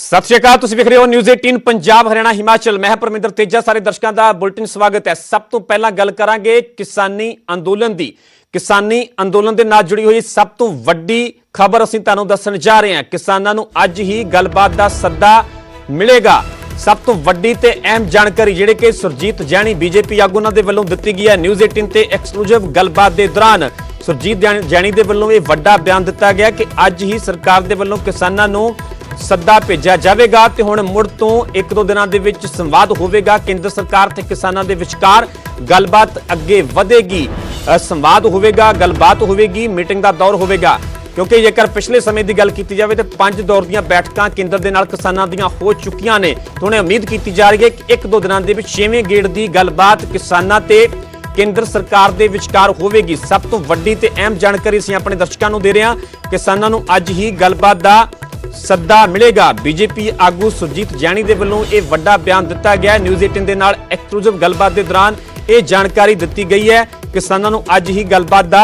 सत श्री अकाल, तुसीं वेख रहे हो न्यूज़ 18 पंजाब हरियाणा हिमाचल। मैं परमिंदर तेजा, सारे दर्शकों का बुलेटिन स्वागत है। सब तो पहला गल करांगे किसानी अंदोलन दी। किसानी अंदोलन दे नाल जुड़ी हुई सब तो वड्डी खबर असीं तुहानूं दस्सण जा रहे हैं। किसानां नूं अज ही गलबात दा सद्दा मिलेगा। सब तो वड्डी ते अहम जानकारी जिहड़ी कि सुरजीत जैनी बीजेपी आगू उन्हां दे वल्लों दित्ती गई है। न्यूज़ 18 ते एक्सक्लूसिव गलबात दे दौरान सुरजीत जैनी दे वल्लों यह वड्डा बयान दिता गया कि अज ही सरकार दे वल्लों किसानां नूं सद्दा भेजा जाएगा ते हुण मुड़ तो एक दो दिनों के विच संवाद होवेगा। केंद्र सरकार ते किसानां दे विचकार गलबात अगे वधेगी। संवाद होवेगा, गलबात होवेगी, मीटिंग का दौर होवेगा। क्योंकि जेकर पिछले समय की गल की जाए तो 5 दौर दी बैठकां केंद्र दे नाल किसानां दियां हो चुकियां ने। तो हुण उम्मीद की जा रही है कि एक दो दिनों के विच 6वें गेड़ की गलबात किसानां ते केंद्र सरकार दे विचकार होवेगी। सब तो वड्डी ते अहम जानकारी असीं अपने दर्शकों को दे रहे हैं। किसानां नूं अज ही गलबात का सद्दा मिलेगा। बीजेपी आगू सुरजीत जैनी दे वल्लों यह वड्डा बयान दिता गया है। न्यूज़ 18 दे नाल एक्सक्लूसिव गलबात के दौरान यह जानकारी दी गई है। किसानों को अज ही गलबात का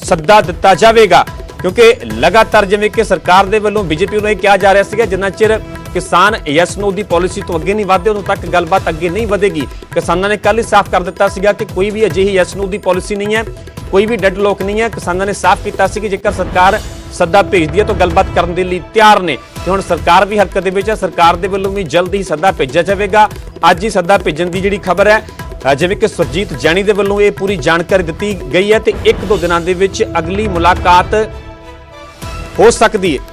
सद्दा दिता जाएगा। क्योंकि लगातार जिवें कि सरकार दे वल्लों बीजेपी नूं कहा जा रहा है जिन्ना चिर किसान यस नो दी पॉलिसी तो अगे नहीं वधदे उदों तक गलबात अगे नहीं वधेगी। किसानों ने कल ही साफ कर दिता सीगा कि कोई भी अजिही यस नो दी पॉलिसी नहीं है, कोई भी डेडलॉक नहीं है। किसानों ने साफ किया कि जेकर सरकार सद्दा भेजदी है तो गलबात करने के लिए तैयार ने। तो हुण सरकार भी हरकत दे विच है। सरकार दे वल्लों भी जल्द ही सद्दा भेजा जाएगा। अज ही सद्दा भेजण की जिहड़ी खबर है जिवें कि सुरजीत जैनी दे वल्लों ये पूरी जानकारी दी गई है। तो एक दो दिनों के विच अगली मुलाकात हो सकती है।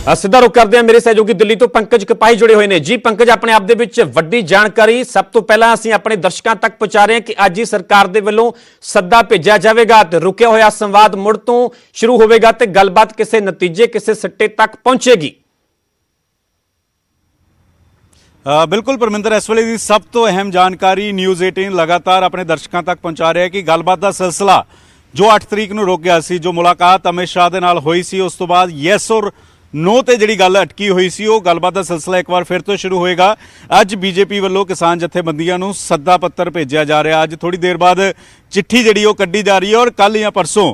सीधा रुख करते हैं मेरे सहयोगी दिल्ली तो पंकज कपाही जुड़े हुए हैं। जी पंकज, अपने आप दे विच वड्डी जानकारी सब तो पहला असीं अपने दर्शकों तक पहुंचा रहे हैं कि अज ही सरकार दे वल्लों सद्दा भेजा जाएगा ते रुकिया होया संवाद मुड़ तो शुरू होगा ते गलबात किसी नतीजे किसी सिट्टे तक पहुंचेगी। बिल्कुल परमिंदर, इस वेले की सब तो अहम जानकारी न्यूज़ 18 लगातार अपने दर्शकों तक पहुंचा रहा है कि गलबात का सिलसिला जो 8 तरीक को रुक गया सी, जो मुलाकात अमित शाह के नाल हुई सी, उस तो बाद यस और नो ते जिहड़ी गल अटकी हुई सी वो गलबात का सिलसिला एक बार फिर तो शुरू होएगा। अज बीजेपी वालों किसान जथेबंदियां नूं सद्दा पत्तर भेजा जा रहा। अज थोड़ी देर बाद चिट्ठी जिहड़ी वो कड्ढी जा रही है और कल या परसों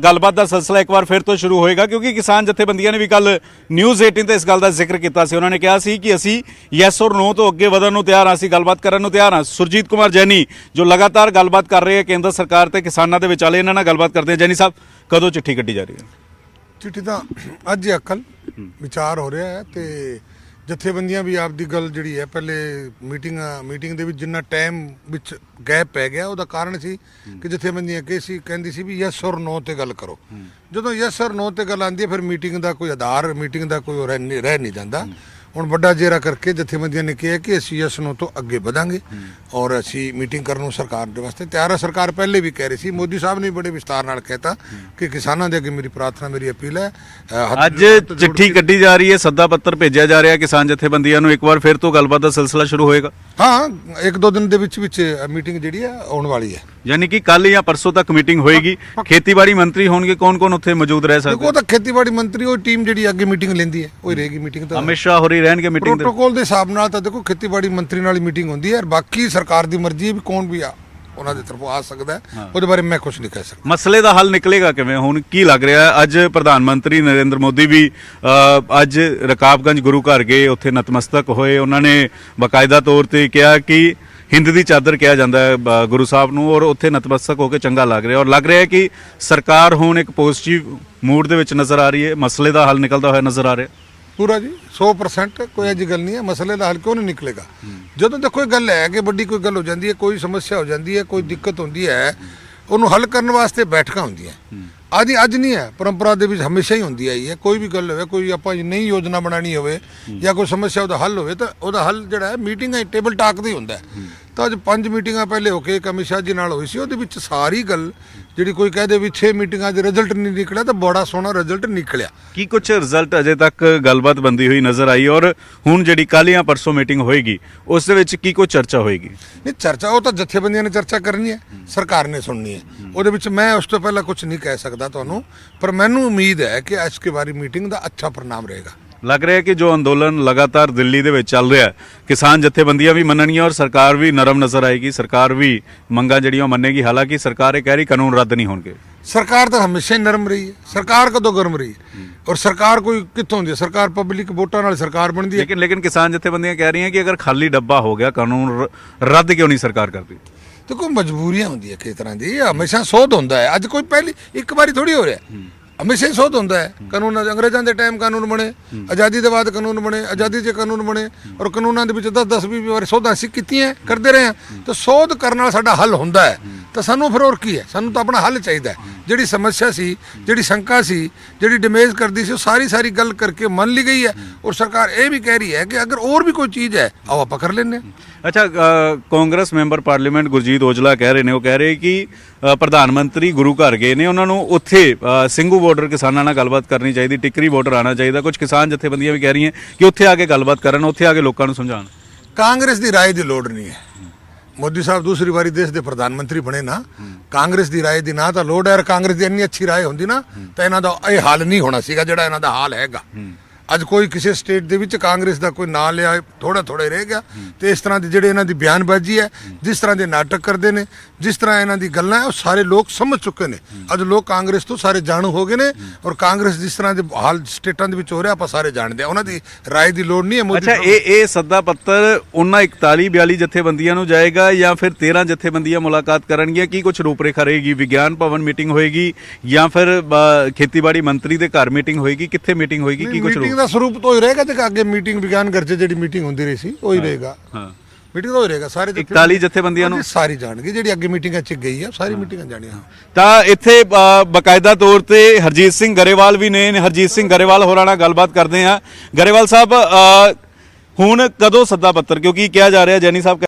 गलबात का सिलसिला एक बार फिर तो शुरू होएगा। क्योंकि किसान जथेबंदियां ने भी कल न्यूज़ 18 ते इस गल का जिक्र किया सी। उन्होंने कहा सी कि असी यस और नो तो अगे वधन नूं तैयार हाँ, असी गलबात करन नूं तैयार हाँ। सुरजीत कुमार जैनी जो लगातार गलबात कर रहे हैं केंद्र सरकार ते किसानां दे विचाले, इन्हां नाल गलबात करते हैं। जैनी साहब, कदों चिट्ठी कड्ढी जा रही है? चिट्ठी तो अज या कल विचार हो रहा है तो जथेबंदियां भी आपकी गल जी है पहले मीटिंग के जिन्ना टाइम विच गैप पै गया उसका कारण सी कि जथेबंदियां कहती सी भी यस और नो ते गल करो। जो यस और नो ते गल आती है फिर मीटिंग का कोई आधार, मीटिंग का कोई रह नहीं जाता। हुण वड्डा जेरा करके जथेबंदियां ने कहा कि असीं यस नो तो अगे वधांगे और असीं मीटिंग करन नूं सरकार दे वास्ते तैयार है। सरकार पहले भी कह रही सी, मोदी साहब ने बड़े विस्तार नाल कहता कि किसानां दे अगे मेरी प्रार्थना, मेरी अपील है। अज चिट्ठी कड्ढी जा रही है, सद्दा पत्तर भेजा जा रहा है किसान जथेबंदियां नूं, एक बार फिर तो गलबात का सिलसिला शुरू होएगा। हाँ, एक दो दिन दे विच मीटिंग जिहड़ी है आउण वाली है। यानी कि कल या परसों तक मीटिंग होएगी। खेतीबाड़ी मंत्री होंगे, कौन कौन उत्थे मौजूद रह सकते? देखो, तो खेतीबाड़ी मंत्री वो टीम जिहड़ी अगे मीटिंग लैंदी है वही रहेगी। मीटिंग तो अमित शाह होरी रहणगे मीटिंग दे प्रोटोकॉल के हिसाब नाल। तो देखो खेतीबाड़ी मंत्री नाल मीटिंग होंदी है, बाकी सरकार की मर्जी है भी कौन भी आ ਉਹਨਾਂ ਦੀ ਤਰਫੋਂ ਆ ਸਕਦਾ ਹੈ। ਉਹਦੇ ਬਾਰੇ ਮੈਂ ਕੁਝ ਨਹੀਂ ਕਹਿ ਸਕਦਾ। ਮਸਲੇ ਦਾ ਹੱਲ ਨਿਕਲੇਗਾ ਕਿਵੇਂ? ਹੁਣ ਕੀ ਲੱਗ ਰਿਹਾ ਹੈ? ਅੱਜ ਪ੍ਰਧਾਨ ਮੰਤਰੀ ਨਰਿੰਦਰ ਮੋਦੀ ਵੀ ਅੱਜ ਰਕਾਬਗੰਜ ਗੁਰੂ ਘਰ ਗਏ, ਉੱਥੇ ਨਤਮਸਤਕ ਹੋਏ। ਉਹਨਾਂ ਨੇ ਬਾਕਾਇਦਾ ਤੌਰ ਤੇ ਕਿਹਾ ਕਿ ਹਿੰਦ ਦੀ ਚਾਦਰ ਕਿਹਾ ਜਾਂਦਾ ਹੈ ਗੁਰੂ ਸਾਹਿਬ ਨੂੰ, ਔਰ ਉੱਥੇ ਨਤਮਸਤਕ ਹੋ ਕੇ ਚੰਗਾ ਲੱਗ ਰਿਹਾ। ਔਰ ਲੱਗ ਰਿਹਾ ਹੈ ਕਿ ਸਰਕਾਰ ਹੁਣ ਇੱਕ ਪੋਜ਼ਿਟਿਵ ਮੂਡ ਦੇ ਵਿੱਚ ਨਜ਼ਰ ਆ ਰਹੀ ਹੈ, ਮਸਲੇ ਦਾ ਹੱਲ ਨਿਕਲਦਾ ਹੋਇਆ ਨਜ਼ਰ ਆ ਰਿਹਾ। पूरा जी 100% कोई ऐसी गल नहीं है। मसले का हल क्यों नहीं निकलेगा? जो देखो गल है कि बड़ी कोई गल हो जाती है, कोई समस्या हो जाती है, कोई दिक्कत होती है, उन्होंने हल करने वास्ते बैठक होंगी आदि अज नहीं है, परंपरा के हमेशा ही होंगी आई है। कोई भी गल हो, कोई आप नई योजना बनानी हो या कोई समस्या उसका हल हो तो वह हल जो है मीटिंग टेबल टाक का ही होंगे। तो अज 5 मीटिंग पहले होके एक अमित शाह जी नाल हुई सी, ਉਹਦੇ ਵਿੱਚ सारी गल जी कोई कह दे भी 6 मीटिंगां च रिजल्ट नहीं निकलिया तो बड़ा सोहना रिजल्ट निकलिया। की कुछ रिजल्ट अजे तक गलबात बनती हुई नजर आई और हुण जिहड़ी कल या परसों मीटिंग होएगी उस दे विच की कोई चर्चा होएगी? नहीं, चर्चा वो तो जथेबंदियां ने चर्चा करनी है, सरकार ने सुननी है। ਉਹਦੇ ਵਿੱਚ मैं उस तो पहला कुछ नहीं कह सकता ਤੁਹਾਨੂੰ, पर मैनू उम्मीद है कि इसके बारी मीटिंग का अच्छा परिणाम रहेगा। लग रहा है कि जो अंदोलन लगातार दिल्ली दे विच चल रहा है, किसान जथेबंदियां भी मनणगियां और सरकार भी नरम नजर आएगी, सरकार भी मंगां जिहड़ियां मन्नेगी। हालांकि सरकार ये कह रही कानून रद्द नहीं होणगे। सरकार तो हमेशा ही नरम रही है, सरकार कदों गर्म रही है। और सरकार कोई कितों होंदी है, सरकार पब्लिक वोटां नाल सरकार बनती है। लेकिन किसान जथेबंदियां कह रही हैं कि अगर खाली डब्बा हो गया कानून रद्द क्यों नहीं सरकार करती? तो कोई मजबूरियां होंदी है किस तरह दी, हमेशा सोध होंदा है। अज कोई पहली एक बारी थोड़ी हो रहा है, हमेशा ही सोध होंदा है। कानून अंग्रेजां दे टाइम कानून बने, आज़ादी दे बाद कानून बने, आज़ादी च कानून बने, और कानूनां दे विच 10-10-20 वारी सोधां असीं कीतीआं करदे रहे हैं। तो सोध करन नाल साडा हल हुंदा है। तो सानू फिर और की है, सानू तो अपना हल चाहिए। जिहड़ी समस्या सी, जिहड़ी शंका सी, जिहड़ी डैमेज करदी सी, सारी गल करके मन ली गई है। और सरकार ये भी कह रही है कि अगर और भी कोई चीज़ है आओ आप कर लेने। अच्छा, कांग्रेस मैंबर पार्लीमेंट गुरजीत ਔਜਲਾ कह रहे ने, वो कह रहे कि प्रधान मंत्री गुरु घर गए ने, उन्होंने उत्थे ਸਿੰਘੂ ਬਾਰਡਰ किसानों ਨਾਲ ਗੱਲਬਾਤ करनी चाहिए, टिकरी ਬਾਰਡਰ आना चाहिए। कुछ किसान जथेबंदियां भी कह रही हैं कि उत्थे आके ਗੱਲਬਾत करन, उत्थे आके लोगों ਨੂੰ समझाण। कांग्रेस की राय की लोड़ नहीं है। मोदी साहब दूसरी बारी देश के प्रधानमंत्री बने ना, कांग्रेस की राय की ना तो लोड़ है। और कांग्रेस की इन्नी अच्छी राय होंदी ना तो इन्हां दा ये हाल नहीं होना सीगा जिहड़ा इन्हां दा हाल हैगा। ਅੱਜ ਕੋਈ ਕਿਸੇ ਸਟੇਟ ਦੇ ਵਿੱਚ ਕਾਂਗਰਸ ਦਾ ਕੋਈ ਨਾਂ ਲਿਆ ਥੋੜਾ ਰਹਿ ਗਿਆ। ਤੇ ਇਸ ਤਰ੍ਹਾਂ ਦੀ ਜਿਹੜੇ ਇਹਨਾਂ ਦੀ ਬਿਆਨਬਾਜ਼ੀ ਹੈ, ਜਿਸ ਤਰ੍ਹਾਂ ਦੇ ਨਾਟਕ ਕਰਦੇ ਨੇ, ਜਿਸ ਤਰ੍ਹਾਂ ਇਹਨਾਂ ਦੀ ਗੱਲਾਂ ਹੈ, ਉਹ ਸਾਰੇ ਲੋਕ ਸਮਝ ਚੁੱਕੇ ਨੇ। ਅੱਜ ਲੋਕ ਕਾਂਗਰਸ ਤੋਂ ਸਾਰੇ ਜਾਣੂ ਹੋ ਗਏ ਨੇ। ਔਰ ਕਾਂਗਰਸ ਜਿਸ ਤਰ੍ਹਾਂ ਦੇ ਹਾਲ ਸਟੇਟਾਂ ਦੇ ਵਿੱਚ ਹੋ ਰਿਹਾ ਆਪਾਂ ਸਾਰੇ ਜਾਣਦੇ ਆ। ਉਹਨਾਂ ਦੀ ਰਾਏ ਦੀ ਲੋੜ ਨਹੀਂ ਹੈ। ਅੱਛਾ, ਇਹ ਸੱਦਾ ਪੱਤਰ ਉਹਨਾਂ 41-42 ਜਥੇਬੰਦੀਆਂ ਨੂੰ ਜਾਏਗਾ ਜਾਂ ਫਿਰ 13 ਜਥੇਬੰਦੀਆਂ ਮੁਲਾਕਾਤ ਕਰਨਗੀਆਂ? ਕੀ ਕੁਝ ਰੂਪਰੇਖਾ ਰਹੇਗੀ? ਵਿਗਿਆਨ ਭਵਨ ਮੀਟਿੰਗ ਹੋਏਗੀ ਜਾਂ ਫਿਰ ਖੇਤੀਬਾੜੀ ਮੰਤਰੀ ਦੇ ਘਰ ਮੀਟਿੰਗ ਹੋਏਗੀ? ਕਿੱਥੇ ਮੀਟਿੰਗ ਹੋਏਗੀ? ਕੀ ਕੁਝ ਦਾ ਸਰੂਪ तो ही रहेगा। देखो आगे मीटिंग विज्ञान घर से जी मीटिंग होती रही सी वही रहेगा। मीटिंग तो ही रहेगा। सारे 41 ਜਥੇਬੰਦੀਆਂ ਨੂੰ सारी जाणगी जी अगे मीटिंग च गई है, सारी मीटिंग जानिया। ਤਾਂ ਇੱਥੇ ਬਕਾਇਦਾ ਤੌਰ ਤੇ ਹਰਜੀਤ ਸਿੰਘ ਗਰੇਵਾਲ ਵੀ ਨੇ। ਹਰਜੀਤ ਸਿੰਘ ਗਰੇਵਾਲ ਹੋਰਾਂ ਨਾਲ ਗੱਲਬਾਤ ਕਰਦੇ ਆ। ਗਰੇਵਾਲ ਸਾਹਿਬ, ਹੁਣ ਕਦੋਂ ਸੱਦਾ ਪੱਤਰ, ਕਿਉਂਕਿ ਕਿਹਾ ਜਾ ਰਿਹਾ ਜੈਨੀ ਸਾਹਿਬ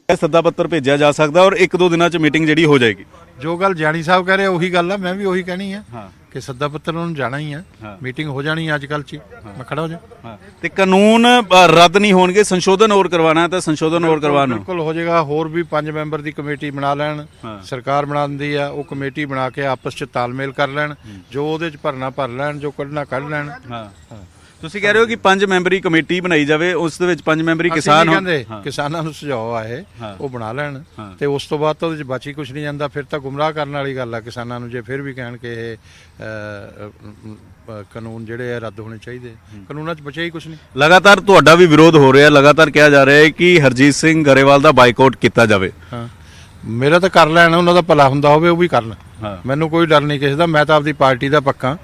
ਸੱਦਾ ਪੱਤਰ ਭੇਜਿਆ ਜਾ ਸਕਦਾ ਔਰ 1-2 ਦਿਨਾਂ ਚ ਮੀਟਿੰਗ ਜਿਹੜੀ ਹੋ ਜਾਏਗੀ? ਜੋ ਗੱਲ ਜਾਨੀ ਸਾਹਿਬ ਕਹਿ ਰਹੇ ਉਹੀ ਗੱਲ ਆ, ਮੈਂ ਵੀ ਉਹੀ ਕਹਿਣੀ ਆ ਕਿ ਸੱਦਾ ਪੱਤਰ ਉਹਨੂੰ ਜਾਣਾ ਹੀ ਆ। ਮੀਟਿੰਗ ਹੋ ਜਾਣੀ ਅੱਜ ਕੱਲ੍ਹ 'ਚ ਹੀ, ਮੈਂ ਖੜਾ ਹੋ ਜਾ। ਤੇ ਕਾਨੂੰਨ ਰੱਦ ਨਹੀਂ ਹੋਣਗੇ, ਸੰਸ਼ੋਧਨ ਹੋਰ ਕਰਵਾਉਣਾ ਹੈ ਤਾਂ ਸੰਸ਼ੋਧਨ ਹੋਰ ਕਰਵਾਉਣ ਨੂੰ ਬਿਲਕੁਲ ਹੋ ਜਾਏਗਾ। ਹੋਰ ਵੀ 5 ਮੈਂਬਰ ਦੀ ਕਮੇਟੀ ਬਣਾ ਲੈਣ, ਸਰਕਾਰ ਬਣਾ ਦਿੰਦੀ ਆ, ਉਹ ਕਮੇਟੀ ਬਣਾ ਕੇ ਆਪਸ 'ਚ ਤਾਲਮੇਲ ਕਰ ਲੈਣ, ਜੋ ਉਹਦੇ 'ਚ ਭਰਨਾ ਭਰ ਲੈਣ, ਜੋ ਕੱਢਣਾ ਕੱਢ ਲੈਣ। ਤੁਸੀਂ ਕਹਿ ਰਹੇ ਹੋ ਕਿ 5 ਮੈਂਬਰੀ ਕਮੇਟੀ ਬਣਾਈ ਜਾਵੇ, ਉਸ ਦੇ ਵਿੱਚ 5 ਮੈਂਬਰੀ ਕਿਸਾਨ ਕਹਿੰਦੇ ਕਿਸਾਨਾਂ ਨੂੰ ਸੁਝਾਅ ਆਏ ਉਹ ਬਣਾ ਲੈਣ, ਤੇ ਉਸ ਤੋਂ ਬਾਅਦ ਤਾਂ ਉਹਦੇ 'ਚ ਬਾਕੀ ਕੁਝ ਨਹੀਂ ਜਾਂਦਾ। ਫਿਰ ਤਾਂ ਗੁੰਮਰਾਹ ਕਰਨ ਵਾਲੀ ਗੱਲ ਆ ਕਿਸਾਨਾਂ ਨੂੰ, ਜੇ ਫਿਰ ਵੀ ਕਹਿਣ ਕਿ ਇਹ ਕਾਨੂੰਨ ਜਿਹੜੇ ਆ ਰੱਦ ਹੋਣੇ ਚਾਹੀਦੇ। ਕਾਨੂੰਨਾਂ 'ਚ ਬਚਿਆ ਹੀ ਕੁਝ ਨਹੀਂ। ਲਗਾਤਾਰ ਤੁਹਾਡਾ ਵੀ ਵਿਰੋਧ ਹੋ ਰਿਹਾ, ਲਗਾਤਾਰ ਕਿਹਾ ਜਾ ਰਿਹਾ ਹੈ ਕਿ ਹਰਜੀਤ ਸਿੰਘ ਗਰੇਵਾਲ ਦਾ ਬਾਈਕਾਟ ਕੀਤਾ ਜਾਵੇ। ਮੇਰਾ ਤਾਂ ਕਰ ਲੈਣ, ਉਹਨਾਂ ਦਾ ਭਲਾ ਹੁੰਦਾ ਹੋਵੇ ਉਹ ਵੀ ਕਰਨ। ਮੈਨੂੰ ਕੋਈ ਡਰ ਨਹੀਂ ਕਿਸੇ ਦਾ, ਮੈਂ ਤਾਂ ਆਪਦੀ ਪਾਰਟੀ ਦਾ ਪੱਕਾ।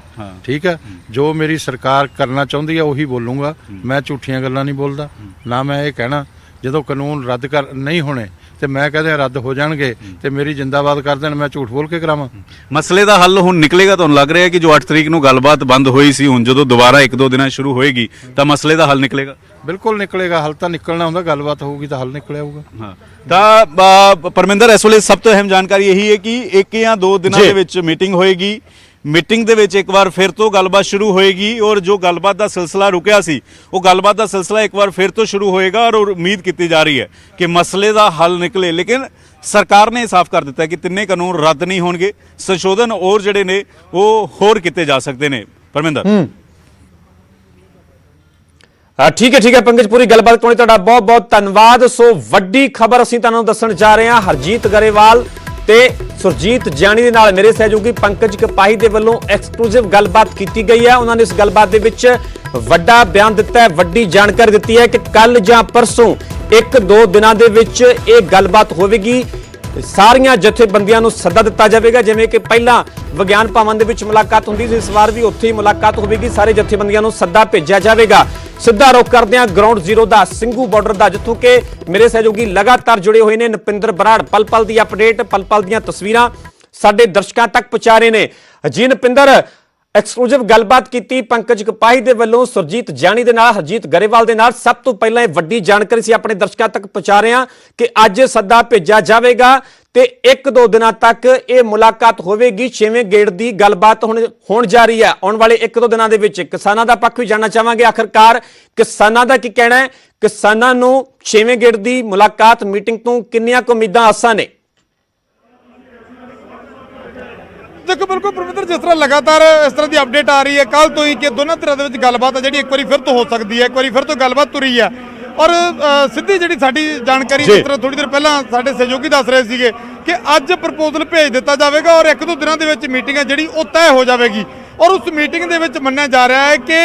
ਠੀਕ ਹੈ, ਜੋ ਮੇਰੀ ਸਰਕਾਰ ਕਰਨਾ ਚਾਹੁੰਦੀ ਹੈ ਉਹੀ ਬੋਲੂੰਗਾ। ਮੈਂ ਝੂਠੀਆਂ ਗੱਲਾਂ ਨਹੀਂ ਬੋਲਦਾ, ਨਾ ਮੈਂ ਇਹ ਕਹਿਣਾ ਜਦੋਂ ਕਾਨੂੰਨ ਰੱਦ ਕਰ ਨਹੀਂ ਹੋਣੇ ਤੇ ਮੈਂ ਕਹਦੇ ਰੱਦ ਹੋ ਜਾਣਗੇ ਤੇ ਮੇਰੀ ਜਿੰਦਾਬਾਦ ਕਰ ਦੇਣ, ਮੈਂ ਝੂਠ ਬੋਲ ਕੇ ਕਰਾਵਾਂ। ਮਸਲੇ ਦਾ ਹੱਲ ਹੁਣ ਨਿਕਲੇਗਾ? ਤੁਹਾਨੂੰ ਲੱਗ ਰਿਹਾ ਕਿ ਜੋ 8 ਤਰੀਕ ਨੂੰ ਗੱਲਬਾਤ ਬੰਦ ਹੋਈ ਸੀ, ਹੁਣ ਜਦੋਂ ਦੁਬਾਰਾ 1-2 ਦਿਨਾਂ ਸ਼ੁਰੂ ਹੋਏਗੀ ਤਾਂ ਮਸਲੇ ਦਾ ਹੱਲ ਨਿਕਲੇਗਾ? ਬਿਲਕੁਲ ਨਿਕਲੇਗਾ। ਹੱਲ ਤਾਂ ਨਿਕਲਣਾ ਹੁੰਦਾ, ਗੱਲਬਾਤ ਹੋਊਗੀ ਤਾਂ ਹੱਲ ਨਿਕਲਿਆ ਹੋਊਗਾ। ਤਾਂ ਪਰਮਿੰਦਰ, ਇਸ ਵੇਲੇ ਸਭ ਤੋਂ ਅਹਿਮ ਜਾਣਕਾਰੀ ਇਹੀ ਹੈ ਕਿ 1 ਜਾਂ 2 ਦਿਨਾਂ ਦੇ ਵਿੱਚ ਮੀਟਿੰਗ ਹੋਏਗੀ। ਮੀਟਿੰਗ ਦੇ ਵਿੱਚ ਇੱਕ ਵਾਰ ਫਿਰ ਤੋਂ ਗੱਲਬਾਤ ਸ਼ੁਰੂ ਹੋਏਗੀ ਔਰ ਜੋ ਗੱਲਬਾਤ ਦਾ ਸਿਲਸਿਲਾ ਰੁਕਿਆ ਸੀ ਉਹ ਗੱਲਬਾਤ ਦਾ ਸਿਲਸਿਲਾ ਇੱਕ ਵਾਰ ਫਿਰ ਤੋਂ ਸ਼ੁਰੂ ਹੋਏਗਾ ਔਰ ਉਮੀਦ ਕੀਤੀ ਜਾ ਰਹੀ ਹੈ ਕਿ ਮਸਲੇ ਦਾ ਹੱਲ ਨਿਕਲੇ। ਲੇਕਿਨ ਸਰਕਾਰ ਨੇ ਸਾਫ਼ ਕਰ ਦਿੱਤਾ ਕਿ ਤਿੰਨੇ ਕਾਨੂੰਨ ਰੱਦ ਨਹੀਂ ਹੋਣਗੇ, ਸੰਸ਼ੋਧਨ ਔਰ ਜਿਹੜੇ ਨੇ ਉਹ ਹੋਰ ਕੀਤੇ ਜਾ ਸਕਦੇ ਨੇ। ਪਰਮਿੰਦਰ, ਠੀਕ ਹੈ ਪੰਕਜ, ਪੂਰੀ ਗੱਲਬਾਤ ਤੋਂ ਤੁਹਾਡਾ ਬਹੁਤ ਬਹੁਤ ਧੰਨਵਾਦ। ਸੋ ਵੱਡੀ ਖਬਰ ਅਸੀਂ ਤੁਹਾਨੂੰ ਦੱਸਣ ਜਾ ਰਹੇ ਹਾਂ। ਹਰਜੀਤ ਗਰੇਵਾਲ ਤੇ ਸੁਰਜੀਤ ਜਾਨੀ ਦੇ ਨਾਲ ਮੇਰੇ ਸਹਿਯੋਗੀ ਪੰਕਜ ਕਪਾਹੀ ਦੇ ਵੱਲੋਂ ਐਕਸਕਲੂਸਿਵ ਗੱਲਬਾਤ ਕੀਤੀ ਗਈ ਹੈ। ਉਹਨਾਂ ਨੇ ਇਸ ਗੱਲਬਾਤ ਦੇ ਵਿੱਚ ਵੱਡਾ ਬਿਆਨ ਦਿੱਤਾ ਹੈ, ਵੱਡੀ ਜਾਣਕਾਰੀ ਦਿੱਤੀ ਹੈ ਕਿ ਕੱਲ ਜਾਂ ਪਰਸੋਂ 1-2 ਦਿਨਾਂ ਦੇ ਵਿੱਚ ਇਹ ਗੱਲਬਾਤ ਹੋਵੇਗੀ। ਸਾਰੀਆਂ ਜਥੇਬੰਦੀਆਂ ਨੂੰ ਸੱਦਾ ਦਿੱਤਾ ਜਾਵੇਗਾ। ਜਿਵੇਂ ਕਿ ਪਹਿਲਾਂ ਵਿਗਿਆਨ ਭਵਨ ਦੇ ਵਿੱਚ ਮੁਲਾਕਾਤ ਹੁੰਦੀ ਸੀ, ਇਸ ਵਾਰ ਵੀ ਉੱਥੇ ਹੀ ਮੁਲਾਕਾਤ ਹੋਵੇਗੀ। ਸਾਰੇ ਜਥੇਬੰਦੀਆਂ ਨੂੰ ਸੱਦਾ ਭੇਜਿਆ ਜਾਵੇਗਾ। ਸਿੱਧਾ ਰੁਖ ਕਰਦੇ ਹਾਂ ਗਰਾਊਂਡ ਜ਼ੀਰੋ ਦਾ, ਸਿੰਘੂ ਬਾਰਡਰ ਦਾ, ਜਿੱਥੋਂ ਕਿ ਮੇਰੇ ਸਹਿਯੋਗੀ ਲਗਾਤਾਰ ਜੁੜੇ ਹੋਏ ਨੇ। ਨਪਿੰਦਰ ਬਰਾੜ ਪਲ-ਪਲ ਦੀ ਅਪਡੇਟ, ਪਲ-ਪਲ ਦੀਆਂ ਤਸਵੀਰਾਂ ਸਾਡੇ ਦਰਸ਼ਕਾਂ ਤੱਕ ਪਹੁੰਚਾ ਰਹੇ ਨੇ। ਜੀ ਨਪਿੰਦਰ, ਐਕਸਕਲੂਸਿਵ ਗੱਲਬਾਤ ਕੀਤੀ ਪੰਕਜ ਕਪਾਹੀ ਦੇ ਵੱਲੋਂ ਸੁਰਜੀਤ ਜਾਨੀ ਦੇ ਨਾਲ, ਹਰਜੀਤ ਗਰੇਵਾਲ ਦੇ ਨਾਲ। ਸਭ ਤੋਂ ਪਹਿਲਾਂ ਇਹ ਵੱਡੀ ਜਾਣਕਾਰੀ ਸੀ ਆਪਣੇ ਦਰਸ਼ਕਾਂ ਤੱਕ ਪਹੁੰਚਾ ਰਹੇ ਹਾਂ ਕਿ ਅੱਜ ਸੱਦਾ ਭੇਜਿਆ ਜਾਵੇਗਾ ਤੇ 1-2 ਦਿਨਾਂ ਤੱਕ ਇਹ ਮੁਲਾਕਾਤ ਹੋਵੇਗੀ। 6ਵੇਂ ਗੇੜ ਦੀ ਗੱਲਬਾਤ ਹੋਣ ਜਾ ਰਹੀ ਹੈ ਆਉਣ ਵਾਲੇ 1-2 ਦਿਨਾਂ ਦੇ ਵਿੱਚ। ਕਿਸਾਨਾਂ ਦਾ ਪੱਖ ਵੀ ਜਾਣਨਾ ਚਾਹਾਂਗੇ, ਆਖਰਕਾਰ ਕਿਸਾਨਾਂ ਦਾ ਕੀ ਕਹਿਣਾ ਹੈ, ਕਿਸਾਨਾਂ ਨੂੰ 6ਵੇਂ ਗੇੜ ਦੀ ਮੁਲਾਕਾਤ ਮੀਟਿੰਗ ਤੋਂ ਕਿੰਨੀਆਂ ਕੁ ਉਮੀਦਾਂ ਆਸਾਂ ਨੇ? ਦੇਖੋ ਬਿਲਕੁਲ ਪਰਮਿੰਦਰ, ਜਿਸ ਤਰ੍ਹਾਂ ਲਗਾਤਾਰ ਇਸ ਤਰ੍ਹਾਂ ਦੀ ਅਪਡੇਟ ਆ ਰਹੀ ਹੈ ਕੱਲ ਤੋਂ ਹੀ ਕਿ ਦੋਨਾਂ ਧਿਰਾਂ ਦੇ ਵਿੱਚ ਗੱਲਬਾਤ ਹੈ ਜਿਹੜੀ ਇੱਕ ਵਾਰੀ ਫਿਰ ਤੋਂ ਹੋ ਸਕਦੀ ਹੈ। ਇੱਕ ਵਾਰੀ ਫਿਰ ਤੋਂ ਗੱਲਬਾਤ ਤੁਰੀ ਹੈ ਔਰ ਸਿੱਧੀ ਜਿਹੜੀ ਸਾਡੀ ਜਾਣਕਾਰੀ ਜਿਸ ਤਰ੍ਹਾਂ ਥੋੜੀ ਦੇਰ ਪਹਿਲਾਂ ਸਾਡੇ ਸਹਿਯੋਗੀ ਦੱਸ ਰਹੇ ਸੀਗੇ ਕਿ ਅੱਜ ਪ੍ਰਪੋਜ਼ਲ ਭੇਜ ਦਿੱਤਾ ਜਾਵੇਗਾ ਔਰ 1-2 ਦਿਨਾਂ ਦੇ ਵਿੱਚ ਮੀਟਿੰਗ ਹੈ ਜਿਹੜੀ ਉਹ ਤੈਅ ਹੋ ਜਾਵੇਗੀ। ਔਰ ਉਸ ਮੀਟਿੰਗ ਦੇ ਵਿੱਚ ਮੰਨਿਆ ਜਾ ਰਿਹਾ ਹੈ ਕਿ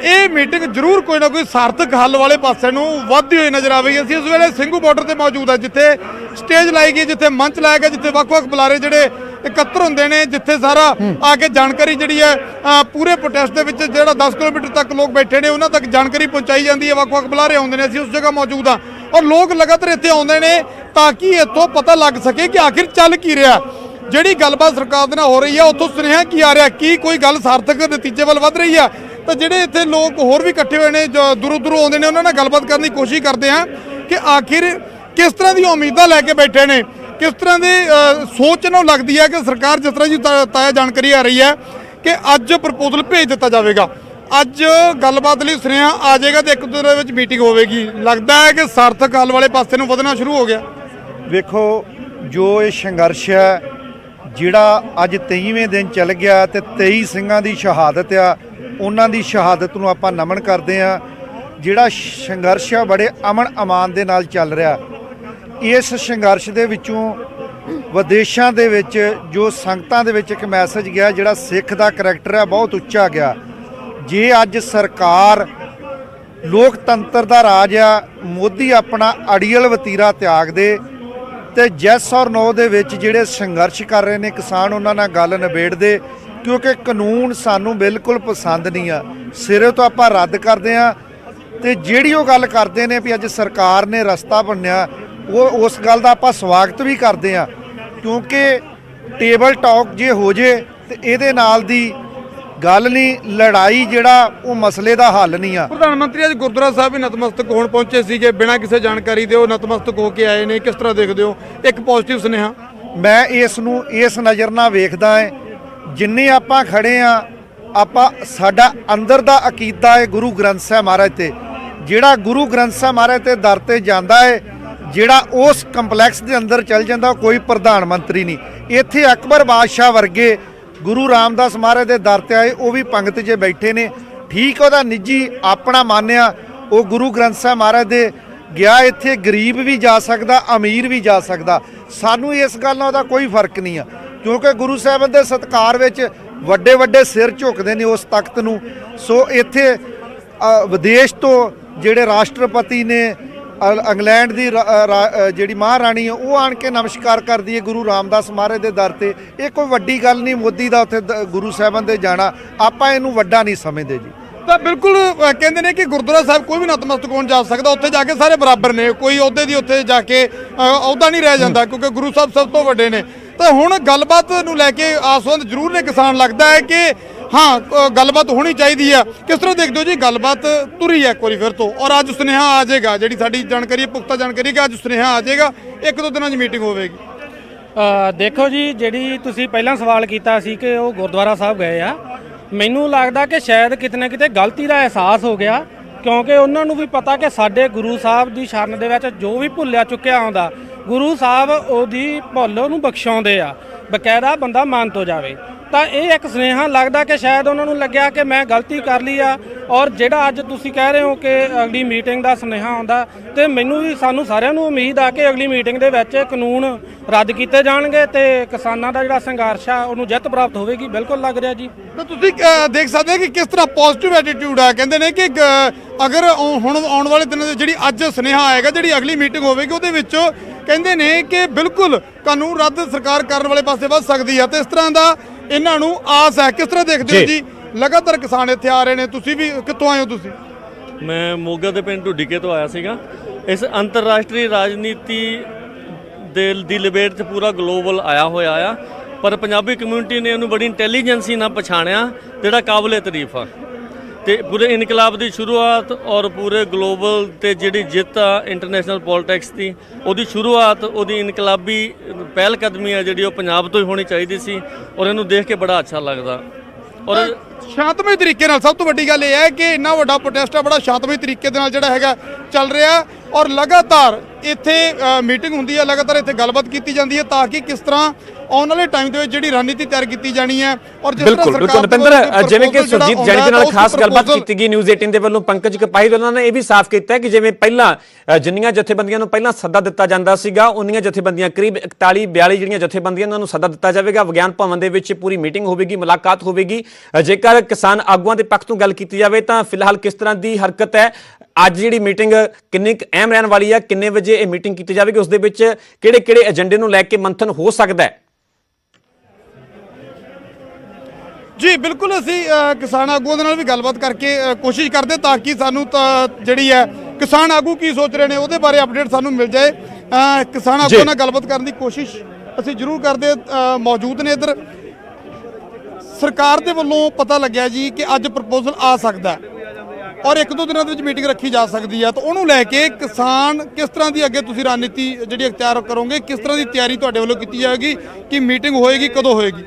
ਇਹ ਮੀਟਿੰਗ ਜ਼ਰੂਰ ਕੋਈ ਨਾ ਕੋਈ ਸਾਰਥਕ ਹੱਲ ਵਾਲੇ ਪਾਸੇ ਨੂੰ ਵੱਧਦੀ ਹੋਈ ਨਜ਼ਰ ਆਵੇਗੀ। ਅਸੀਂ ਇਸ ਵੇਲੇ ਸਿੰਘੂ ਬਾਰਡਰ ਤੇ ਮੌਜੂਦ ਹਾਂ, ਜਿੱਥੇ ਸਟੇਜ ਲਾਈ ਗਈ, ਜਿੱਥੇ ਮੰਚ ਲਾਇਆ ਗਿਆ, ਜਿੱਥੇ ਵੱਖ-ਵੱਖ ਬੁਲਾਰੇ ਜਿਹੜੇ ਇਕੱਤਰ ਹੁੰਦੇ ਨੇ, ਜਿੱਥੇ ਸਾਰਾ ਆ ਕੇ ਜਾਣਕਾਰੀ ਜਿਹੜੀ ਹੈ ਪੂਰੇ ਪ੍ਰੋਟੈਸਟ ਦੇ ਵਿੱਚ ਜਿਹੜਾ 10 ਕਿਲੋਮੀਟਰ ਤੱਕ ਲੋਕ ਬੈਠੇ ਨੇ ਉਹਨਾਂ ਤੱਕ ਜਾਣਕਾਰੀ ਪਹੁੰਚਾਈ ਜਾਂਦੀ ਹੈ। ਵੱਖ-ਵੱਖ ਬੁਲਾਰੇ ਆਉਂਦੇ ਨੇ, ਅਸੀਂ ਉਸ ਜਗ੍ਹਾ ਮੌਜੂਦ ਹਾਂ ਔਰ ਲੋਕ ਲਗਾਤਾਰ ਇੱਥੇ ਆਉਂਦੇ ਨੇ ਤਾਂ ਕਿ ਇੱਥੋਂ ਪਤਾ ਲੱਗ ਸਕੇ ਕਿ ਆਖਿਰ ਚੱਲ ਕੀ ਰਿਹਾ। ਜਿਹੜੀ ਗੱਲਬਾਤ ਸਰਕਾਰ ਦੇ ਨਾਲ ਹੋ ਰਹੀ ਹੈ ਉੱਥੋਂ ਸੁਨੇਹਾ ਕੀ ਆ ਰਿਹਾ, ਕੀ ਕੋਈ ਗੱਲ ਸਾਰਥਕ ਨਤੀਜੇ ਵੱਲ ਵੱਧ ਰਹੀ ਹੈ। ਤਾਂ ਜਿਹੜੇ ਇੱਥੇ ਲੋਕ ਹੋਰ ਵੀ ਇਕੱਠੇ ਹੋਏ ਨੇ, ਜੋ ਦੂਰੋਂ ਆਉਂਦੇ ਨੇ, ਉਹਨਾਂ ਨਾਲ ਗੱਲਬਾਤ ਕਰਨ ਦੀ ਕੋਸ਼ਿਸ਼ ਕਰਦੇ ਹਾਂ ਕਿ ਆਖਿਰ ਕਿਸ ਤਰ੍ਹਾਂ ਦੀਆਂ ਉਮੀਦਾਂ ਲੈ ਕੇ ਬੈਠੇ ਨੇ, ਕਿਸ ਤਰ੍ਹਾਂ ਦੀ ਸੋਚ ਨੂੰ ਲੱਗਦੀ ਹੈ ਕਿ ਸਰਕਾਰ ਜਿਸ ਤਰ੍ਹਾਂ ਦੀ ਤਾਜ਼ਾ ਜਾਣਕਾਰੀ ਆ ਰਹੀ ਹੈ ਕਿ ਅੱਜ ਪ੍ਰਪੋਜ਼ਲ ਭੇਜ ਦਿੱਤਾ ਜਾਵੇਗਾ, ਅੱਜ ਗੱਲਬਾਤ ਲਈ ਸੁਨੇਹਾ ਆ ਜਾਏਗਾ ਤੇ 1-2 ਦਿਨ ਦੇ ਵਿੱਚ ਮੀਟਿੰਗ ਹੋਵੇਗੀ। ਲੱਗਦਾ ਹੈ ਕਿ ਸਾਰਥਕ ਹੱਲ ਵਾਲੇ ਪਾਸੇ ਨੂੰ ਵਧਣਾ ਸ਼ੁਰੂ ਹੋ ਗਿਆ। ਵੇਖੋ, ਜੋ ਇਹ ਸੰਘਰਸ਼ ਹੈ ਜਿਹੜਾ ਅੱਜ 23ਵੇਂ ਦਿਨ ਚੱਲ ਗਿਆ ਤੇ 23 ਸਿੰਘਾਂ ਦੀ ਸ਼ਹਾਦਤ ਆ, ਉਹਨਾਂ ਦੀ ਸ਼ਹਾਦਤ ਨੂੰ ਆਪਾਂ ਨਮਨ ਕਰਦੇ ਆ। ਜਿਹੜਾ ਸੰਘਰਸ਼ ਆ ਬੜੇ ਅਮਨ ਅਮਾਨ ਦੇ ਨਾਲ ਚੱਲ ਰਿਹਾ। ਇਸ ਸੰਘਰਸ਼ ਦੇ ਵਿੱਚੋਂ ਵਿਦੇਸ਼ਾਂ ਦੇ ਵਿੱਚ ਜੋ ਸੰਗਤਾਂ ਦੇ ਵਿੱਚ ਇੱਕ ਮੈਸੇਜ ਗਿਆ, ਜਿਹੜਾ ਸਿੱਖ ਦਾ ਕਰੈਕਟਰ ਹੈ ਬਹੁਤ ਉੱਚਾ ਗਿਆ। ਜੇ ਅੱਜ ਸਰਕਾਰ ਲੋਕਤੰਤਰ ਦਾ ਰਾਜ ਆ, ਮੋਦੀ ਆਪਣਾ ਅੜੀਅਲ ਵਤੀਰਾ ਤਿਆਗ ਦੇ ਤੇ ਯੈਸ ਔਰ ਨੋ ਦੇ ਵਿੱਚ ਜਿਹੜੇ ਸੰਘਰਸ਼ ਕਰ ਰਹੇ ਨੇ ਕਿਸਾਨ, ਉਹਨਾਂ ਨਾਲ ਗੱਲ ਨਿਬੇੜ ਦੇ, ਕਿਉਂਕਿ ਕਾਨੂੰਨ ਸਾਨੂੰ ਬਿਲਕੁਲ ਪਸੰਦ ਨਹੀਂ ਆ। ਸਿਰੇ ਤੋਂ ਆਪਾਂ ਰੱਦ ਕਰਦੇ ਆ ਤੇ ਜਿਹੜੀ ਉਹ ਗੱਲ ਕਰਦੇ ਨੇ ਵੀ ਅੱਜ ਸਰਕਾਰ ਨੇ ਰਸਤਾ ਬਣਿਆ, ਉਹ ਉਸ ਗੱਲ ਦਾ ਆਪਾਂ ਸਵਾਗਤ ਵੀ ਕਰਦੇ ਆ, ਕਿਉਂਕਿ ਟੇਬਲ ਟਾਕ ਜੇ ਹੋ ਜੇ ਤੇ ਇਹਦੇ ਨਾਲ ਦੀ ਗੱਲ ਨਹੀਂ, ਲੜਾਈ ਜਿਹੜਾ ਉਹ ਮਸਲੇ ਦਾ ਹੱਲ ਨਹੀਂ ਆ। ਪ੍ਰਧਾਨ ਮੰਤਰੀ ਅੱਜ ਗੁਰਦੁਆਰਾ ਸਾਹਿਬ ਵੀ ਨਤਮਸਤਕ ਹੋਣ ਪਹੁੰਚੇ ਸੀਗੇ, ਬਿਨਾਂ ਕਿਸੇ ਜਾਣਕਾਰੀ ਦੇ ਉਹ ਨਤਮਸਤਕ ਹੋ ਕੇ ਆਏ ਨੇ। ਕਿਸ ਤਰ੍ਹਾਂ ਦੇਖਦੇ ਹੋ ਇੱਕ ਪੋਜ਼ਿਟਿਵ ਸੁਨੇਹਾ? ਮੈਂ ਇਸ ਨੂੰ ਇਸ ਨਜ਼ਰ ਨਾਲ ਵੇਖਦਾ ਹੈ, ਜਿੰਨੇ ਆਪਾਂ ਖੜੇ ਆ, ਆਪਾਂ ਸਾਡਾ ਅੰਦਰ ਦਾ ਅਕੀਦਾ ਹੈ ਗੁਰੂ ਗ੍ਰੰਥ ਸਾਹਿਬ ਮਹਾਰਾਜ ਤੇ। ਜਿਹੜਾ ਗੁਰੂ ਗ੍ਰੰਥ ਸਾਹਿਬ ਮਹਾਰਾਜ ਤੇ ਦਰ ਤੇ ਜਾਂਦਾ ਹੈ, ਜਿਹੜਾ ਉਸ ਕੰਪਲੈਕਸ ਦੇ ਅੰਦਰ ਚੱਲ ਜਾਂਦਾ, ਕੋਈ ਪ੍ਰਧਾਨ ਮੰਤਰੀ ਨਹੀਂ। ਇੱਥੇ ਅਕਬਰ ਬਾਦਸ਼ਾਹ ਵਰਗੇ ਗੁਰੂ ਰਾਮਦਾਸ ਮਹਾਰਾਜ ਦੇ ਦਰ ਤੇ ਆਏ, ਉਹ ਵੀ ਪੰਗਤ 'ਚ ਬੈਠੇ ਨੇ। ਠੀਕ, ਉਹਦਾ ਨਿੱਜੀ ਆਪਣਾ ਮਾਨਿਆ, ਉਹ ਗੁਰੂ ਗ੍ਰੰਥ ਸਾਹਿਬ ਮਹਾਰਾਜ ਦੇ ਗਿਆ। ਇੱਥੇ ਗਰੀਬ ਵੀ ਜਾ ਸਕਦਾ, ਅਮੀਰ ਵੀ ਜਾ ਸਕਦਾ। ਸਾਨੂੰ ਇਸ ਗੱਲ ਨਾਲ ਉਹਦਾ ਕੋਈ ਫਰਕ ਨਹੀਂ ਆ, ਕਿਉਂਕਿ ਗੁਰੂ ਸਾਹਿਬਾਨ ਦੇ ਸਤਿਕਾਰ ਵਿੱਚ ਵੱਡੇ ਵੱਡੇ ਸਿਰ ਝੁਕਦੇ ਨੇ ਉਸ ਤਖਤ ਨੂੰ। ਸੋ ਇੱਥੇ ਵਿਦੇਸ਼ ਤੋਂ ਜਿਹੜੇ ਰਾਸ਼ਟਰਪਤੀ ਨੇ, ਇੰਗਲੈਂਡ ਦੀ ਜਿਹੜੀ ਮਹਾਰਾਣੀ ਹੈ, ਉਹ ਆਣ ਕੇ ਨਮਸਕਾਰ ਕਰਦੀ ਹੈ ਗੁਰੂ ਰਾਮਦਾਸ ਮਹਾਰਾਜ ਦੇ ਦਰ ਤੇ। ਇਹ ਕੋਈ ਵੱਡੀ ਗੱਲ ਨਹੀਂ ਮੋਦੀ ਦਾ ਉੱਥੇ ਗੁਰੂ ਸਾਹਿਬਾਨ ਦੇ ਜਾਣਾ, ਆਪਾਂ ਇਹਨੂੰ ਵੱਡਾ ਨਹੀਂ ਸਮਝਦੇ ਜੀ। ਤਾਂ ਬਿਲਕੁਲ ਕਹਿੰਦੇ ਨੇ ਕਿ ਗੁਰਦੁਆਰਾ ਸਾਹਿਬ ਕੋਈ ਵੀ ਨਤਮਸਤਕ ਹੋਣ ਜਾ ਸਕਦਾ, ਉੱਥੇ ਜਾ ਕੇ ਸਾਰੇ ਬਰਾਬਰ ਨੇ, ਕੋਈ ਅਹੁਦੇ ਦੀ ਉੱਥੇ ਜਾ ਕੇ ਅਹੁਦਾ ਨਹੀਂ ਰਹਿ ਜਾਂਦਾ, ਕਿਉਂਕਿ ਗੁਰੂ ਸਾਹਿਬ ਸਭ ਤੋਂ ਵੱਡੇ ਨੇ। ਤਾਂ ਹੁਣ ਗੱਲਬਾਤ ਨੂੰ ਲੈ ਕੇ ਆਸਵੰਦ ਜ਼ਰੂਰ ਨੇ ਕਿਸਾਨ, ਲੱਗਦਾ ਹੈ ਕਿ ਹਾਂ ਗੱਲਬਾਤ ਹੋਣੀ ਚਾਹੀਦੀ ਆ। ਕਿਸ ਤਰ੍ਹਾਂ ਦੇਖਦੇ ਹੋ ਜੀ, ਗੱਲਬਾਤ ਤੁਰੀ ਹੈ ਇੱਕ ਵਾਰੀ ਫਿਰ ਤੋਂ ਔਰ ਅੱਜ ਸੁਨੇਹਾ ਆ ਜਾਏਗਾ? ਜਿਹੜੀ ਸਾਡੀ ਜਾਣਕਾਰੀ, ਪੁਖਤਾ ਜਾਣਕਾਰੀ ਕਿ ਅੱਜ ਸੁਨੇਹਾ ਆ ਜਾਏਗਾ, 1-2 ਦਿਨਾਂ 'ਚ ਮੀਟਿੰਗ ਹੋਵੇਗੀ। ਦੇਖੋ ਜੀ, ਜਿਹੜੀ ਤੁਸੀਂ ਪਹਿਲਾਂ ਸਵਾਲ ਕੀਤਾ ਸੀ ਕਿ ਉਹ ਗੁਰਦੁਆਰਾ ਸਾਹਿਬ ਗਏ ਆ, ਮੈਨੂੰ ਲੱਗਦਾ ਕਿ ਸ਼ਾਇਦ ਕਿਤੇ ਨਾ ਕਿਤੇ ਗਲਤੀ ਦਾ ਅਹਿਸਾਸ ਹੋ ਗਿਆ, ਕਿਉਂਕਿ ਉਹਨਾਂ ਨੂੰ ਵੀ ਪਤਾ ਕਿ ਸਾਡੇ ਗੁਰੂ ਸਾਹਿਬ ਦੀ ਸ਼ਰਨ ਦੇ ਵਿੱਚ ਜੋ ਵੀ ਭੁੱਲਿਆ ਚੁੱਕਿਆ ਆਉਂਦਾ, ਗੁਰੂ ਸਾਹਿਬ ਉਹਦੀ ਭੁੱਲ ਉਹਨੂੰ ਬਖਸ਼ਾਉਂਦੇ ਆ, ਬਕਾਇਦਾ ਬੰਦਾ ਮੰਨ ਤੋਂ ਜਾਵੇ। ਤਾਂ ਇਹ ਇੱਕ ਸੁਨੇਹਾ ਲੱਗਦਾ ਕਿ ਸ਼ਾਇਦ ਉਹਨਾਂ ਨੂੰ ਲੱਗਿਆ ਕਿ ਮੈਂ ਗਲਤੀ ਕਰ ਲਈ ਆ। ਔਰ ਜਿਹੜਾ ਅੱਜ ਤੁਸੀਂ ਕਹਿ ਰਹੇ ਹੋ ਕਿ ਅਗਲੀ ਮੀਟਿੰਗ ਦਾ ਸੁਨੇਹਾ ਆਉਂਦਾ, ਤੇ ਮੈਨੂੰ ਵੀ, ਸਾਨੂੰ ਸਾਰਿਆਂ ਨੂੰ ਉਮੀਦ ਆ ਕਿ ਅਗਲੀ ਮੀਟਿੰਗ ਦੇ ਵਿੱਚ ਕਾਨੂੰਨ ਰੱਦ ਕੀਤੇ ਜਾਣਗੇ ਤੇ ਕਿਸਾਨਾਂ ਦਾ ਜਿਹੜਾ ਸੰਘਰਸ਼ ਆ ਉਹਨੂੰ ਜਿੱਤ ਪ੍ਰਾਪਤ ਹੋਵੇਗੀ। ਬਿਲਕੁਲ ਲੱਗ ਰਿਹਾ ਜੀ। ਤਾਂ ਤੁਸੀਂ ਦੇਖ ਸਕਦੇ ਕਿ ਕਿਸ ਤਰ੍ਹਾਂ ਪੋਜ਼ਿਟਿਵ ਐਟੀਟਿਊਡ ਆ। ਕਹਿੰਦੇ ਨੇ ਕਿ ਅਗਰ ਹੁਣ ਆਉਣ ਵਾਲੇ ਦਿਨਾਂ ਦੇ ਜਿਹੜੀ ਅੱਜ ਸੁਨੇਹਾ ਆਏਗਾ, ਜਿਹੜੀ ਅਗਲੀ ਮੀਟਿੰਗ ਹੋਵੇਗੀ, ਉਹਦੇ ਵਿੱਚ ਕਹਿੰਦੇ ਨੇ ਕਿ ਬਿਲਕੁਲ ਕਾਨੂੰਨ ਰੱਦ ਸਰਕਾਰ ਕਰਨ ਵਾਲੇ ਪਾਸੇ ਵੱਧ ਸਕਦੀ ਆ, ਤੇ ਇਸ ਤਰ੍ਹਾਂ ਦਾ ਇਹਨਾਂ ਨੂੰ ਆਸ ਹੈ। ਕਿਸ ਤਰ੍ਹਾਂ ਦੇਖਦੇ ਹੋ ਜੀ? ਲਗਾਤਾਰ ਕਿਸਾਨ ਇੱਥੇ ਆ ਰਹੇ ਨੇ, ਤੁਸੀਂ ਵੀ ਕਿੱਥੋਂ ਆਏ ਹੋ? ਤੁਸੀਂ? ਮੈਂ ਮੋਗਾ ਦੇ ਪਿੰਡ ਢੁੱਡੀਕੇ ਤੋਂ ਆਇਆ ਸੀਗਾ। ਇਸ ਅੰਤਰਰਾਸ਼ਟਰੀ ਰਾਜਨੀਤੀ ਦੀ ਲਪੇਟ 'ਚ ਪੂਰਾ ਗਲੋਬਲ ਆਇਆ ਹੋਇਆ ਆ, ਪਰ ਪੰਜਾਬੀ ਕਮਿਊਨਿਟੀ ਨੇ ਉਹਨੂੰ ਬੜੀ ਇੰਟੈਲੀਜੈਂਸੀ ਨਾਲ ਪਛਾਣਿਆ, ਜਿਹੜਾ ਕਾਬਲੇ ਤਾਰੀਫ ਆ। ਤੇ ਪੂਰੇ ਇਨਕਲਾਬ ਦੀ ਸ਼ੁਰੂਆਤ ਔਰ ਪੂਰੇ ਗਲੋਬਲ ਤੇ ਜਿਹੜੀ ਜਿੱਤ ਆ ਇੰਟਰਨੈਸ਼ਨਲ ਪੋਲਿਟਿਕਸ ਦੀ, ਉਹਦੀ ਸ਼ੁਰੂਆਤ, ਉਹਦੀ ਇਨਕਲਾਬੀ ਪਹਿਲ ਕਦਮੀ ਆ ਜਿਹੜੀ ਉਹ ਪੰਜਾਬ ਤੋਂ ਹੀ ਹੋਣੀ ਚਾਹੀਦੀ ਸੀ, ਔਰ ਇਹਨੂੰ ਦੇਖ ਕੇ ਬੜਾ ਅੱਛਾ ਲੱਗਦਾ। ਔਰ ਸ਼ਾਂਤਮਈ ਤਰੀਕੇ ਨਾਲ, ਸਭ ਤੋਂ ਵੱਡੀ ਗੱਲ ਇਹ ਹੈ ਕਿ ਇੰਨਾ ਵੱਡਾ ਪ੍ਰੋਟੈਸਟ ਆ ਬੜਾ ਸ਼ਾਂਤਮਈ ਤਰੀਕੇ ਦੇ ਨਾਲ ਜਿਹੜਾ ਹੈਗਾ ਚੱਲ ਰਿਹਾ, ਔਰ ਲਗਾਤਾਰ ਇੱਥੇ ਮੀਟਿੰਗ ਹੁੰਦੀ ਹੈ, ਲਗਾਤਾਰ ਇੱਥੇ ਗੱਲਬਾਤ ਕੀਤੀ ਜਾਂਦੀ ਹੈ ਤਾਂ ਕਿ ਕਿਸ ਤਰ੍ਹਾਂ ਆਉਣ ਵਾਲੇ ਟਾਈਮ ਦੇ ਵਿੱਚ ਜਿਹੜੀ ਰਣਨੀਤੀ ਤਿਆਰ ਕੀਤੀ ਜਾਣੀ ਹੈ। ਔਰ ਜਿਸ ਤਰ੍ਹਾਂ ਬਿਲਕੁਲ ਸਰਕਾਰ ਨੁਪਿੰਦਰ, ਜਿਵੇਂ ਕਿ ਜਿਹੜਾ ਸੁਰਜੀਤ ਆਉਂਦਾ ਜੈਨ ਦੇ ਹੈ, ਨਾਲ ਉਸ ਖਾਸ ਗੱਲਬਾਤ proposal- ਕੀਤੀ ਗਈ ਨਿਊਜ਼ 18 ਦੇ ਵੱਲੋਂ ਪੰਕਜ ਕਪਾਹੀ ਉਹਨਾਂ ਨੇ ਇਹ ਵੀ ਸਾਫ਼ ਕੀਤਾ ਕਿ ਜਿਵੇਂ ਪਹਿਲਾਂ ਜਿੰਨੀਆਂ ਜਥੇਬੰਦੀਆਂ ਨੂੰ ਪਹਿਲਾਂ ਸੱਦਾ ਦਿੱਤਾ ਜਾਂਦਾ ਸੀਗਾ, ਉਨੀਆਂ ਜਥੇਬੰਦੀਆਂ ਕਰੀਬ 41-42 ਜਿਹੜੀਆਂ ਜਥੇਬੰਦੀਆਂ ਉਹਨਾਂ ਨੂੰ ਸੱਦਾ ਦਿੱਤਾ ਜਾਵੇਗਾ। ਵਿਗਿਆਨ ਭਵਨ ਦੇ ਵਿੱਚ ਪੂਰੀ ਮੀਟਿੰਗ ਹੋਵੇਗੀ, ਮੁਲਾਕਾਤ ਹੋਵੇਗੀ। ਜੇਕਰ ਕਿਸਾਨ ਆਗੂਆਂ ਦੇ ਪੱਖ ਤੋਂ ਗੱਲ ਕੀਤੀ ਜਾਵੇ ਤਾਂ ਫਿਲਹਾਲ ਕਿਸ ਤਰ੍ਹਾਂ ਦੀ ਹਰਕਤ ਹੈ, ਅੱਜ ਜਿਹੜੀ ਮੀਟਿੰਗ ਕਿੰਨੀ ਅਹਿਮ ਰਹਿਣ ਵਾਲੀ ਹੈ, ਕਿੰਨੇ ਵਜੇ ਇਹ ਮੀਟਿੰਗ ਕੀਤੀ ਜਾਵੇਗੀ, ਉਸ ਦੇ ਵਿੱਚ ਕਿਹੜੇ-ਕਿਹੜੇ ਏਜੰਡੇ ਨੂੰ ਲੈ ਕੇ ਮੰਥਨ ਹੋ ਸਕਦਾ ਹੈ? ਜੀ ਬਿਲਕੁਲ, ਅਸੀਂ ਕਿਸਾਨ ਆਗੂਆਂ ਦੇ ਨਾਲ ਵੀ ਗੱਲਬਾਤ ਕਰਕੇ ਕੋਸ਼ਿਸ਼ ਕਰਦੇ ਤਾਂ ਕਿ ਸਾਨੂੰ ਜਿਹੜੀ ਹੈ ਕਿਸਾਨ ਆਗੂ ਕੀ ਸੋਚ ਰਹੇ ਨੇ ਉਹਦੇ ਬਾਰੇ ਅਪਡੇਟ ਸਾਨੂੰ ਮਿਲ ਜਾਏ। ਕਿਸਾਨ ਆਗੂਆਂ ਨਾਲ ਗੱਲਬਾਤ ਕਰਨ ਦੀ ਕੋਸ਼ਿਸ਼ ਅਸੀਂ ਜ਼ਰੂਰ ਕਰਦੇ ਮੌਜੂਦ ਨੇ ਇੱਧਰ। ਸਰਕਾਰ ਦੇ ਵੱਲੋਂ ਪਤਾ ਲੱਗਿਆ ਜੀ ਕਿ ਅੱਜ ਪ੍ਰਪੋਜ਼ਲ ਆ ਸਕਦਾ ਔਰ 1-2 ਦਿਨਾਂ ਦੇ ਵਿੱਚ ਮੀਟਿੰਗ ਰੱਖੀ ਜਾ ਸਕਦੀ ਹੈ, ਤਾਂ ਉਹਨੂੰ ਲੈ ਕੇ ਕਿਸਾਨ ਕਿਸ ਤਰ੍ਹਾਂ ਦੀ ਅੱਗੇ ਤੁਸੀਂ ਰਣਨੀਤੀ ਜਿਹੜੀ ਅਖਤਿਆਰ ਕਰੋਗੇ, ਕਿਸ ਤਰ੍ਹਾਂ ਦੀ ਤਿਆਰੀ ਤੁਹਾਡੇ ਵੱਲੋਂ ਕੀਤੀ ਜਾਏਗੀ ਕਿ ਮੀਟਿੰਗ ਹੋਏਗੀ, ਕਦੋਂ ਹੋਏਗੀ?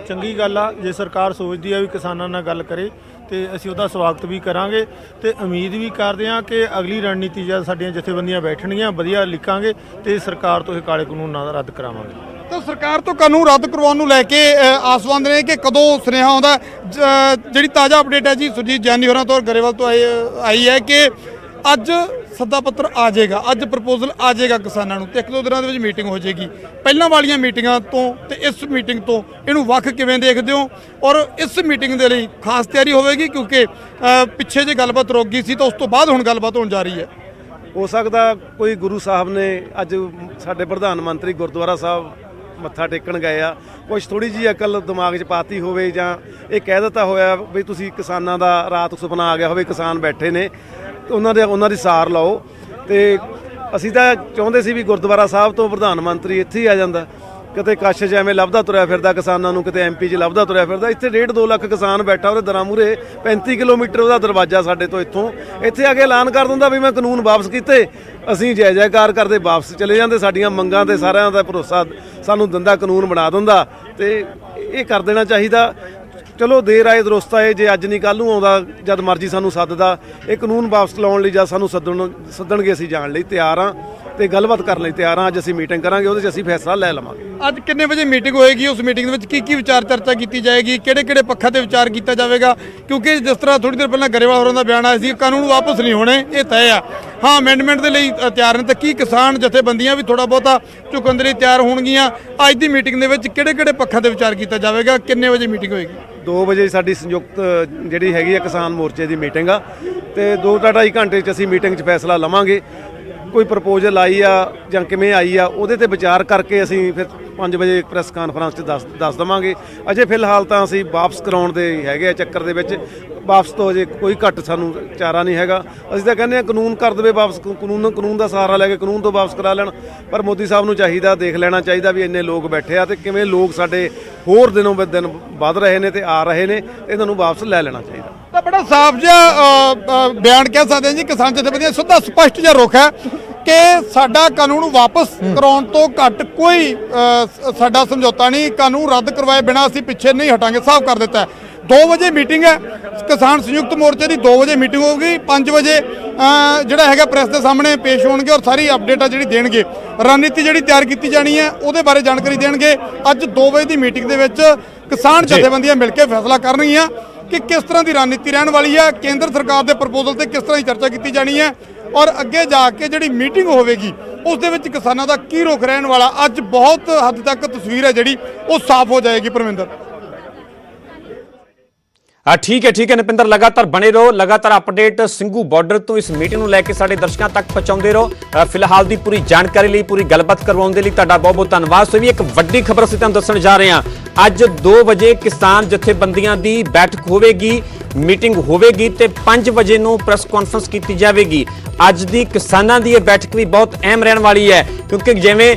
ਚੰਗੀ ਗੱਲ ਆ ਜੇ ਸਰਕਾਰ ਸੋਚਦੀ ਆ ਵੀ ਕਿਸਾਨਾਂ ਨਾਲ ਗੱਲ ਕਰੇ ਤੇ ਅਸੀਂ ਉਹਦਾ ਸਵਾਗਤ ਵੀ ਕਰਾਂਗੇ ਤੇ ਉਮੀਦ ਵੀ ਕਰਦੇ ਹਾਂ ਕਿ ਅਗਲੀ ਰਣਨੀਤੀ ਜਦ ਸਾਡੀਆਂ ਜਥੇਬੰਦੀਆਂ ਬੈਠਣਗੀਆਂ ਵਧੀਆ ਲਿਖਾਂਗੇ ਤੇ ਸਰਕਾਰ ਤੋਂ ਇਹ ਕਾਲੇ ਕਾਨੂੰਨ ਨਾਲ ਰੱਦ ਕਰਾਵਾਂਗੇ। ਤਾਂ ਸਰਕਾਰ ਤੋਂ ਕਾਨੂੰਨ ਰੱਦ ਕਰਵਾਉਣ ਨੂੰ ਲੈ ਕੇ ਆਸਵੰਦ ਨੇ ਕਿ ਕਦੋਂ ਸੁਨੇਹਾ ਆਉਂਦਾ? ਜਿਹੜੀ ਤਾਜ਼ਾ ਅਪਡੇਟ ਹੈ ਜੀ ਸੁਰਜੀਤ ਜੈਨੀ ਹੋਰਾਂ ਤੋਂ ਗਰੇਵਾਲ ਤੋਂ ਆਈ ਹੈ ਕਿ ਅੱਜ ਸੱਦਾ ਪੱਤਰ ਆ ਜਾਏਗਾ, ਅੱਜ ਪ੍ਰਪੋਜ਼ਲ ਆ ਜਾਏਗਾ ਕਿਸਾਨਾਂ ਨੂੰ ਤੇ 1-2 ਦਿਨਾਂ ਦੇ ਵਿੱਚ ਮੀਟਿੰਗ ਹੋ ਜਾਏਗੀ। ਪਹਿਲਾਂ ਵਾਲੀਆਂ ਮੀਟਿੰਗਾਂ ਤੋਂ ਤੇ ਇਸ ਮੀਟਿੰਗ ਤੋਂ ਇਹਨੂੰ ਵੱਖ ਕਿਵੇਂ ਦੇਖਦੇ ਹੋ? ਔਰ ਇਸ ਮੀਟਿੰਗ ਦੇ ਲਈ ਖਾਸ ਤਿਆਰੀ ਹੋਵੇਗੀ ਕਿਉਂਕਿ ਪਿੱਛੇ ਜੇ ਗੱਲਬਾਤ ਰੁਕ ਗਈ ਸੀ ਤਾਂ ਉਸ ਤੋਂ ਬਾਅਦ ਹੁਣ ਗੱਲਬਾਤ ਹੋਣ ਜਾ ਰਹੀ ਹੈ। ਹੋ ਸਕਦਾ ਕੋਈ ਗੁਰੂ ਸਾਹਿਬ ਨੇ ਅੱਜ ਸਾਡੇ ਪ੍ਰਧਾਨ ਮੰਤਰੀ ਗੁਰਦੁਆਰਾ ਸਾਹਿਬ ਮੱਥਾ ਟੇਕਣ ਗਏ ਆ, ਕੁਛ ਥੋੜੀ ਜਿਹੀ ਅਕਲ ਦਿਮਾਗ 'ਚ ਪਾਤੀ ਹੋਵੇ ਜਾਂ ਇਹ ਕਹਿ ਦਿੱਤਾ ਹੋਇਆ ਵੀ ਤੁਸੀਂ ਕਿਸਾਨਾਂ ਦਾ ਰਾਤ ਸੁਪਨਾ ਆ ਗਿਆ ਹੋਵੇ, ਕਿਸਾਨ ਬੈਠੇ ਨੇ ਉਹਨਾਂ ਦੀ ਸਾਰ ਲਓ। ਤੇ ਅਸੀਂ ਤਾਂ ਚਾਹੁੰਦੇ ਸੀ ਵੀ ਗੁਰਦੁਆਰਾ ਸਾਹਿਬ ਤੋਂ ਪ੍ਰਧਾਨ ਮੰਤਰੀ ਇੱਥੇ ਹੀ ਆ ਜਾਂਦਾ, ਕਿਤੇ ਕੱਛ 'ਚ ਐਵੇਂ ਲੱਭਦਾ ਤੁਰਿਆ ਫਿਰਦਾ ਕਿਸਾਨਾਂ ਨੂੰ, ਕਿਤੇ ਐਮਪੀ 'ਚ ਲੱਭਦਾ ਤੁਰਿਆ ਫਿਰਦਾ। ਇੱਥੇ 1.5-2 ਲੱਖ ਕਿਸਾਨ ਬੈਠਾ, ਉਹਦੇ ਦਰਾਂ ਮੂਹਰੇ 35 ਕਿਲੋਮੀਟਰ ਉਹਦਾ ਦਰਵਾਜ਼ਾ ਸਾਡੇ ਤੋਂ, ਇੱਥੇ ਆ ਕੇ ਐਲਾਨ ਕਰ ਦਿੰਦਾ ਵੀ ਮੈਂ ਕਾਨੂੰਨ ਵਾਪਸ ਕੀਤੇ। ਅਸੀਂ ਜੈ ਜੈਕਾਰ ਕਰਦੇ ਵਾਪਸ ਚਲੇ ਜਾਂਦੇ, ਸਾਡੀਆਂ ਮੰਗਾਂ ਤੇ ਸਾਰਿਆਂ ਦਾ ਭਰੋਸਾ ਸਾਨੂੰ ਦਿੰਦਾ, ਕਾਨੂੰਨ ਬਣਾ ਦਿੰਦਾ। ਤੇ ਇਹ ਕਰ ਦੇਣਾ ਚਾਹੀਦਾ। ਚਲੋ ਦੇਰ ਆਏ ਦਰੁਸਤ ਆਏ, ਜੇ ਅੱਜ ਨਹੀਂ ਕੱਲ੍ਹ ਨੂੰ ਆਉਂਦਾ, ਜਦ ਮਰਜ਼ੀ ਸਾਨੂੰ ਸੱਦਦਾ। ਇਹ ਕਾਨੂੰਨ ਵਾਪਸ ਲਾਉਣ ਲਈ ਜਦ ਸਾਨੂੰ ਸੱਦਣਗੇ ਅਸੀਂ ਜਾਣ ਲਈ ਤਿਆਰ ਹਾਂ ਤੇ ਗੱਲਬਾਤ ਕਰਨ ਲਈ ਤਿਆਰ ਹਾਂ। ਅੱਜ ਅਸੀਂ ਮੀਟਿੰਗ ਕਰਾਂਗੇ, ਉਹਦੇ 'ਚ ਅਸੀਂ ਫੈਸਲਾ ਲੈ ਲਵਾਂਗੇ। ਅੱਜ ਕਿੰਨੇ ਵਜੇ ਮੀਟਿੰਗ ਹੋਏਗੀ? ਉਸ ਮੀਟਿੰਗ ਦੇ ਵਿੱਚ ਕੀ ਵਿਚਾਰ ਚਰਚਾ ਕੀਤੀ ਜਾਏਗੀ? ਕਿਹੜੇ ਪੱਖਾਂ ਤੇ ਵਿਚਾਰ ਕੀਤਾ ਜਾਵੇਗਾ? ਕਿਉਂਕਿ ਜਿਸ ਤਰ੍ਹਾਂ ਥੋੜੀ ਦੇਰ ਪਹਿਲਾਂ ਗਰੇਵਾਲ ਹੋਰਾਂ ਦਾ ਬਿਆਨ ਆਇਆ ਸੀ ਕਾਨੂੰਨ ਵਾਪਸ ਨਹੀਂ ਹੋਣੇ, ਇਹ ਤੈਅ ਆ। ਹਾਂ, ਅਮੈਂਡਮੈਂਟ ਦੇ ਲਈ ਤਿਆਰ ਨੇ, ਤਾਂ ਕੀ ਕਿਸਾਨ ਜਥੇਬੰਦੀਆਂ ਵੀ ਥੋੜਾ ਬਹੁਤਾ ਝੁਕਣ ਦੇ ਲਈ ਤਿਆਰ ਹੋਣਗੀਆਂ? ਅੱਜ ਦੀ ਮੀਟਿੰਗ ਦੇ ਵਿੱਚ ਕਿਹੜੇ ਪੱਖਾਂ ਤੇ ਵਿਚਾਰ ਕੀਤਾ ਜਾਵੇਗਾ? ਕਿੰਨੇ ਵਜੇ ਮੀਟਿੰਗ ਹੋਏਗੀ? 2 ਵਜੇ ਸਾਡੀ ਸੰਯੁਕਤ ਜਿਹੜੀ ਹੈਗੀ ਆ ਕਿਸਾਨ ਮੋਰਚੇ ਦੀ ਮੀਟਿੰਗ ਆ ਤੇ 2-2.5 ਘੰਟੇ 'ਚ ਅਸੀਂ ਮੀਟਿੰਗ 'ਚ ਫੈਸਲਾ ਲਵਾਂਗੇ। ਕੋਈ ਪ੍ਰਪੋਜ਼ਲ ਆਈ ਆ ਜਾਂ ਕਿਵੇਂ ਆਈ ਆ ਉਹਦੇ ਤੇ ਵਿਚਾਰ ਕਰਕੇ ਅਸੀਂ ਫਿਰ 5 ਵਜੇ ਪ੍ਰੈਸ ਕਾਨਫਰੰਸ 'ਚ ਦੱਸ ਦਵਾਂਗੇ। ਅਜੇ ਫਿਲਹਾਲ ਤਾਂ ਅਸੀਂ ਵਾਪਸ ਕਰਾਉਣ ਦੇ ਹੈਗੇ ਆ ਚੱਕਰ ਦੇ ਵਿੱਚ, ਵਾਪਸ ਤੋਂ ਅਜੇ ਕੋਈ ਘੱਟ ਸਾਨੂੰ ਚਾਰਾ ਨਹੀਂ ਹੈਗਾ। ਅਸੀਂ ਤਾਂ ਕਹਿੰਦੇ ਆ ਕਾਨੂੰਨ ਕਰ ਦੇਵੇ ਵਾਪਸ, ਕਾਨੂੰਨ ਦਾ ਸਹਾਰਾ ਲੈ ਕੇ ਕਾਨੂੰਨ ਤੋਂ ਵਾਪਸ ਕਰਾ ਲੈਣ। ਪਰ ਮੋਦੀ ਸਾਹਿਬ ਨੂੰ ਚਾਹੀਦਾ, ਦੇਖ ਲੈਣਾ ਚਾਹੀਦਾ ਵੀ ਇੰਨੇ ਲੋਕ ਬੈਠੇ ਆ ਤੇ ਕਿਵੇਂ ਲੋਕ ਸਾਡੇ ਹੋਰ ਦਿਨੋਂ ਦਿਨ ਵੱਧ ਰਹੇ ਨੇ ਤੇ ਆ ਰਹੇ ਨੇ, ਇਹਨਾਂ ਨੂੰ ਵਾਪਸ ਲੈ ਲੈਣਾ ਚਾਹੀਦਾ। ਤਾਂ ਬੜਾ ਸਾਫ਼ ਜਿਹਾ ਬਿਆਨ ਕਹਿ ਸਕਦੇ ਹਾਂ ਜੀ ਕਿਸਾਨ ਜਥੇਬੰਦੀਆਂ ਸਿੱਧਾ ਸਪਸ਼ਟ ਜਿਹਾ ਰੁਖ ਹੈ ਕਿ ਸਾਡਾ ਕਾਨੂੰਨ ਵਾਪਸ ਕਰਾਉਣ ਤੋਂ ਘੱਟ ਕੋਈ ਸਾਡਾ ਸਮਝੌਤਾ ਨਹੀਂ, ਕਾਨੂੰਨ ਰੱਦ ਕਰਵਾਏ ਬਿਨਾਂ ਅਸੀਂ ਪਿੱਛੇ ਨਹੀਂ ਹਟਾਂਗੇ, ਸਾਫ਼ ਕਰ ਦਿੱਤਾ ਹੈ। 2 ਵਜੇ ਮੀਟਿੰਗ ਹੈ ਕਿਸਾਨ ਸੰਯੁਕਤ ਮੋਰਚੇ ਦੀ, 2 ਵਜੇ ਮੀਟਿੰਗ ਹੋਊਗੀ। 5 ਵਜੇ ਜਿਹੜਾ ਹੈਗਾ ਪ੍ਰੈਸ ਦੇ ਸਾਹਮਣੇ ਪੇਸ਼ ਹੋਣਗੇ ਔਰ ਸਾਰੀ ਅਪਡੇਟ ਆ ਜਿਹੜੀ ਦੇਣਗੇ, ਰਣਨੀਤੀ ਜਿਹੜੀ ਤਿਆਰ ਕੀਤੀ ਜਾਣੀ ਹੈ ਉਹਦੇ ਬਾਰੇ ਜਾਣਕਾਰੀ ਦੇਣਗੇ। ਅੱਜ 2 ਵਜੇ ਦੀ ਮੀਟਿੰਗ ਦੇ ਵਿੱਚ ਕਿਸਾਨ ਜਥੇਬੰਦੀਆਂ ਮਿਲ ਕੇ ਫੈਸਲਾ ਕਰਨਗੀਆਂ ਕਿ ਕਿਸ ਤਰ੍ਹਾਂ ਦੀ ਰਣਨੀਤੀ ਰਹਿਣ ਵਾਲੀ ਹੈ, ਕੇਂਦਰ ਸਰਕਾਰ ਦੇ ਪ੍ਰਪੋਜ਼ਲ ਤੇ ਕਿਸ ਤਰ੍ਹਾਂ ਦੀ ਚਰਚਾ ਕੀਤੀ ਜਾਣੀ ਹੈ ਔਰ ਅੱਗੇ ਜਾ ਕੇ ਜਿਹੜੀ ਮੀਟਿੰਗ ਹੋਵੇਗੀ ਉਸ ਦੇ ਵਿੱਚ ਕਿਸਾਨਾਂ ਦਾ ਕੀ ਰੁਖ ਰਹਿਣ ਵਾਲਾ। ਅੱਜ ਬਹੁਤ ਹੱਦ ਤੱਕ ਤਸਵੀਰ ਹੈ ਜਿਹੜੀ ਉਹ ਸਾਫ਼ ਹੋ ਜਾਏਗੀ। ਪਰਮਿੰਦਰ ਠੀਕ ਹੈ ਨਪਿੰਦਰ, ਲਗਾਤਾਰ ਬਣੇ ਰਹੋ, ਲਗਾਤਾਰ ਅਪਡੇਟ ਸਿੰਘੂ ਬਾਰਡਰ ਤੋਂ ਇਸ ਮੀਟਿੰਗ ਨੂੰ ਲੈ ਕੇ ਸਾਡੇ ਦਰਸ਼ਕਾਂ ਤੱਕ ਪਹੁੰਚਾਉਂਦੇ ਰਹੋ। ਫਿਲਹਾਲ ਦੀ ਪੂਰੀ ਜਾਣਕਾਰੀ ਲਈ, ਪੂਰੀ ਗੱਲਬਾਤ ਕਰਵਾਉਣ ਦੇ ਲਈ ਤੁਹਾਡਾ ਬਹੁਤ ਬਹੁਤ ਧੰਨਵਾਦ। ਸੋ ਵੀ ਇੱਕ ਵੱਡੀ ਖਬਰ ਅਸੀਂ ਤੁਹਾਨੂੰ ਦੱਸਣ ਜਾ ਰਹੇ ਹਾਂ। ਅੱਜ 2 ਵਜੇ ਕਿਸਾਨ ਜਥੇਬੰਦੀਆਂ ਦੀ ਬੈਠਕ ਹੋਵੇਗੀ, ਮੀਟਿੰਗ ਹੋਵੇਗੀ ਤੇ 5 ਵਜੇ ਨੂੰ ਪ੍ਰੈਸ ਕਾਨਫਰੰਸ ਕੀਤੀ ਜਾਵੇਗੀ। ਅੱਜ ਦੀ ਕਿਸਾਨਾਂ ਦੀ ਇਹ ਬੈਠਕ ਵੀ ਬਹੁਤ ਅਹਿਮ ਰਹਿਣ ਵਾਲੀ ਹੈ ਕਿਉਂਕਿ ਜਿਵੇਂ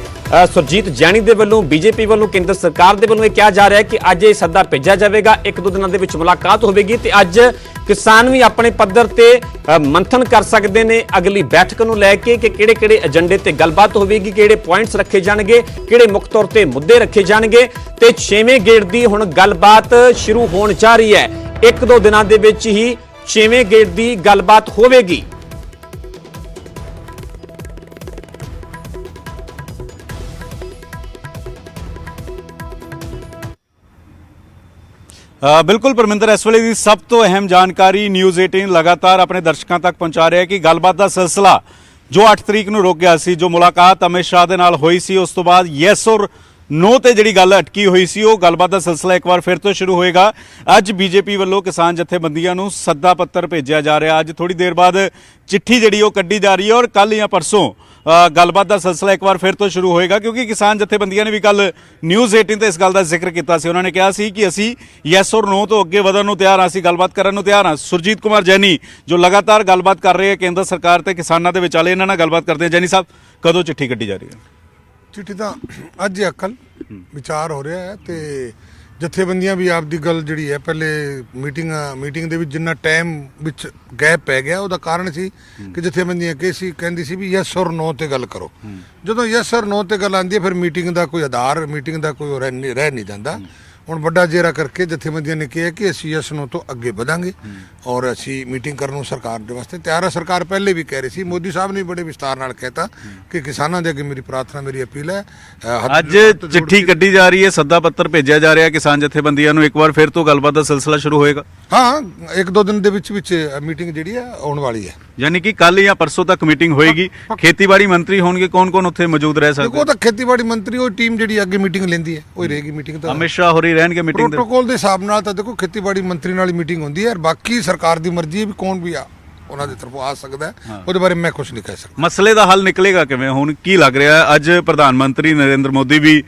ਸੁਰਜੀਤ ਜੈਨੀ ਦੇ ਵੱਲੋਂ, ਬੀਜੇਪੀ ਵੱਲੋਂ, ਕੇਂਦਰ ਸਰਕਾਰ ਦੇ ਵੱਲੋਂ ਇਹ ਕਿਹਾ ਜਾ ਰਿਹਾ ਹੈ ਕਿ ਅੱਜ ਇਹ ਸੱਦਾ ਭੇਜਿਆ ਜਾਵੇਗਾ, 1-2 ਦਿਨਾਂ ਦੇ ਵਿੱਚ ਮੁਲਾਕਾਤ ਹੋਵੇਗੀ ਤੇ ਅੱਜ ਕਿਸਾਨ ਵੀ ਆਪਣੇ ਪੱਧਰ ਤੇ ਮੰਥਨ ਕਰ ਸਕਦੇ ਨੇ ਅਗਲੀ ਬੈਠਕ ਨੂੰ ਲੈ ਕੇ ਕਿ ਕਿਹੜੇ ਏਜੰਡੇ ਤੇ ਗੱਲਬਾਤ ਹੋਵੇਗੀ, ਕਿਹੜੇ ਪੁਆਇੰਟਸ ਰੱਖੇ ਜਾਣਗੇ, ਕਿਹੜੇ ਮੁੱਖ ਤੌਰ ਤੇ ਮੁੱਦੇ ਰੱਖੇ ਜਾਣਗੇ ਤੇ 6ਵੇਂ ਗੇੜ ਦੀ ਹੁਣ ਗੱਲਬਾਤ ਸ਼ੁਰੂ ਹੋਣ ਜਾ ਰਹੀ ਹੈ। 1-2 ਦਿਨਾਂ ਦੇ ਵਿੱਚ ਹੀ 6ਵੇਂ ਗੇੜ ਦੀ ਗੱਲਬਾਤ ਹੋਵੇਗੀ। ਬਿਲਕੁਲ ਪਰਮਿੰਦਰ, ਇਸ ਵੇਲੇ ਦੀ ਸਭ ਤੋਂ ਅਹਿਮ ਜਾਣਕਾਰੀ ਨਿਊਜ਼ 18 ਲਗਾਤਾਰ ਆਪਣੇ ਦਰਸ਼ਕਾਂ ਤੱਕ ਪਹੁੰਚਾ ਰਿਹਾ ਹੈ ਕਿ ਗੱਲਬਾਤ ਦਾ ਸਿਲਸਿਲਾ ਜੋ 8 ਤਰੀਕ ਨੂੰ ਰੁਕ ਗਿਆ ਸੀ, ਜੋ ਮੁਲਾਕਾਤ ਅਮਿਤ ਸ਼ਾਹ ਦੇ ਨਾਲ ਹੋਈ ਸੀ, ਉਸ ਤੋਂ ਬਾਅਦ ਯੈਸ ਔਰ ਨੋ ਤੇ ਜਿਹੜੀ ਗੱਲ ਅਟਕੀ ਹੋਈ ਸੀ, ਉਹ ਗੱਲਬਾਤ ਦਾ ਸਿਲਸਿਲਾ ਇੱਕ ਵਾਰ ਫਿਰ ਤੋਂ ਸ਼ੁਰੂ ਹੋਏਗਾ। ਅੱਜ ਬੀਜੇਪੀ ਵੱਲੋਂ ਕਿਸਾਨ ਜਥੇਬੰਦੀਆਂ ਨੂੰ ਸੱਦਾ ਪੱਤਰ ਭੇਜਿਆ ਜਾ ਰਿਹਾ। ਅੱਜ ਥੋੜੀ ਦੇਰ ਬਾਅਦ ਚਿੱਠੀ ਜਿਹੜੀ ਉਹ ਕੱਢੀ ਜਾ ਰਹੀ ਹੈ ਔਰ ਕੱਲ ਜਾਂ ਪਰਸੋਂ ਗੱਲਬਾਤ ਦਾ ਸਿਲਸਿਲਾ ਇੱਕ ਵਾਰ ਫਿਰ ਤੋਂ ਸ਼ੁਰੂ ਹੋਏਗਾ, ਕਿਉਂਕਿ ਕਿਸਾਨ ਜਥੇਬੰਦੀਆਂ ਨੇ ਵੀ ਕੱਲ ਨਿਊਜ਼ 18 ਤੇ ਇਸ ਗੱਲ ਦਾ ਜ਼ਿਕਰ ਕੀਤਾ ਸੀ। ਉਹਨਾਂ ਨੇ ਕਿਹਾ ਸੀ ਕਿ ਅਸੀਂ ਯੈਸ ਔਰ ਨੋ ਤੋਂ ਅੱਗੇ ਵਧਣ ਨੂੰ ਤਿਆਰ ਹਾਂ, ਅਸੀਂ ਗੱਲਬਾਤ ਕਰਨ ਨੂੰ ਤਿਆਰ ਹਾਂ। ਸੁਰਜੀਤ ਕੁਮਾਰ ਜੈਨੀ ਜੋ ਲਗਾਤਾਰ ਗੱਲਬਾਤ ਕਰ ਰਹੇ ਹੈ ਕੇਂਦਰ ਸਰਕਾਰ ਤੇ ਕਿਸਾਨਾਂ ਦੇ ਵਿਚਾਲੇ, ਇਹਨਾਂ ਨਾਲ ਗੱਲਬਾਤ ਕਰਦੇ ਹਾਂ। ਜੈਨੀ ਸਾਹਿਬ, ਕਦੋਂ ਚਿੱਠੀ ਕੱਢੀ ਜਾ ਰਹੀ ਹੈ? ਚਿੱਠੀ ਤਾਂ ਅੱਜ ਜਾਂ ਕੱਲ ਵਿਚਾਰ ਹੋ ਰਿਹਾ ਹੈ ਤੇ ਜਥੇਬੰਦੀਆਂ ਵੀ ਆਪਦੀ ਗੱਲ ਜਿਹੜੀ ਹੈ ਪਹਿਲੇ ਮੀਟਿੰਗ ਦੇ ਵਿੱਚ ਜਿੰਨਾ ਟਾਈਮ ਵਿੱਚ ਗੈਪ ਪੈ ਗਿਆ ਉਹਦਾ ਕਾਰਨ ਸੀ ਕਿ ਜਥੇਬੰਦੀਆਂ ਕਹਿੰਦੀ ਸੀ ਵੀ ਯੈਸ ਔਰ ਨੋ ਤੇ ਗੱਲ ਕਰੋ। ਜਦੋਂ ਯੈਸ ਔਰ ਨੋ ਤੇ ਗੱਲ ਆਉਂਦੀ ਹੈ ਫਿਰ ਮੀਟਿੰਗ ਦਾ ਕੋਈ ਆਧਾਰ, ਮੀਟਿੰਗ ਦਾ ਕੋਈ ਰਹਿ ਨਹੀਂ ਜਾਂਦਾ। ਹੁਣ ਵੱਡਾ ਜੇਰਾ ਕਰਕੇ ਜਥੇਬੰਦੀਆਂ ਨੇ ਕਿਹਾ ਕਿ ਅਸੀਂ ਯੈਸ ਨੋ ਤੋਂ ਅੱਗੇ ਵਧਾਂਗੇ ਔਰ ਅਸੀਂ ਮੀਟਿੰਗ ਕਰਨ ਨੂੰ ਸਰਕਾਰ ਦੇ ਵਾਸਤੇ ਤਿਆਰ ਹੈ। ਸਰਕਾਰ ਪਹਿਲੇ ਵੀ ਕਹਿ ਰਹੀ ਸੀ, ਮੋਦੀ ਸਾਹਿਬ ਨੇ ਬੜੇ ਵਿਸਤਾਰ ਨਾਲ ਕਹਿਤਾ ਕਿ ਕਿਸਾਨਾਂ ਦੇ ਅੱਗੇ ਮੇਰੀ ਪ੍ਰਾਰਥਨਾ, ਮੇਰੀ ਅਪੀਲ ਹੈ। ਅੱਜ ਚਿੱਠੀ ਕੱਢੀ ਜਾ ਰਹੀ ਹੈ, ਸੱਦਾ ਪੱਤਰ ਭੇਜਿਆ ਜਾ ਰਿਹਾ ਕਿਸਾਨ ਜਥੇਬੰਦੀਆਂ ਨੂੰ, ਇੱਕ ਵਾਰ ਫਿਰ ਤੋਂ ਗੱਲਬਾਤ ਦਾ ਸਿਲਸਿਲਾ ਸ਼ੁਰੂ ਹੋਏਗਾ। ਹਾਂ, 1-2 ਦਿਨ ਦੇ ਵਿੱਚ ਮੀਟਿੰਗ ਜਿਹੜੀ ਹੈ ਆਉਣ ਵਾਲੀ ਹੈ। ਯਾਨੀ ਕਿ ਕੱਲ ਜਾਂ ਪਰਸੋਂ ਤੱਕ ਮੀਟਿੰਗ ਹੋਏਗੀ। ਖੇਤੀਬਾੜੀ ਮੰਤਰੀ ਹੋਣਗੇ, ਕੌਣ ਉੱਥੇ ਮੌਜੂਦ ਰਹਿ ਸਕਦੇ? ਉਹ ਤਾਂ ਖੇਤੀਬਾੜੀ ਮੰਤਰੀ, ਉਹ ਟੀਮ ਜਿਹੜੀ ਅੱਗੇ ਮੀਟਿੰਗ ਲੈਂਦੀ ਹੈ ਉਹ ਰਹੇਗੀ ਮੀਟਿੰਗ ਤਾਂ। ਅਮਿਤ ਸ਼ਾਹ ਹੋਰੀ ਰਹਿਣਗੇ ਮੀਟਿੰਗ ਦੇ? ਪ੍ਰੋਟੋਕੋਲ ਦੇ ਹਿਸਾਬ ਨਾਲ ਤਾਂ ਦੇਖੋ ਖੇਤੀਬਾੜੀ ਮੰਤਰੀ ਨਾਲ ਹੀ ਮੀਟਿੰਗ ਹੁੰਦੀ ਹੈ, ਬਾਕੀ ਸਰਕਾਰ ਦੀ ਮਰਜ਼ੀ ਹੈ ਵੀ ਕੌਣ ਵੀ ਉਹਨਾਂ ਦੀ ਤਰਫੋਂ ਆ ਸਕਦਾ ਹੈ। ਉਹਦੇ ਬਾਰੇ ਮੈਂ ਕੁਝ ਨਹੀਂ ਕਹਿ ਸਕਦਾ। ਮਸਲੇ ਦਾ ਹੱਲ ਨਿਕਲੇਗਾ ਕਿਵੇਂ? ਹੁਣ ਕੀ ਲੱਗ ਰਿਹਾ ਹੈ? ਅੱਜ ਪ੍ਰਧਾਨ ਮੰਤਰੀ ਨਰਿੰਦਰ ਮੋਦੀ ਵੀ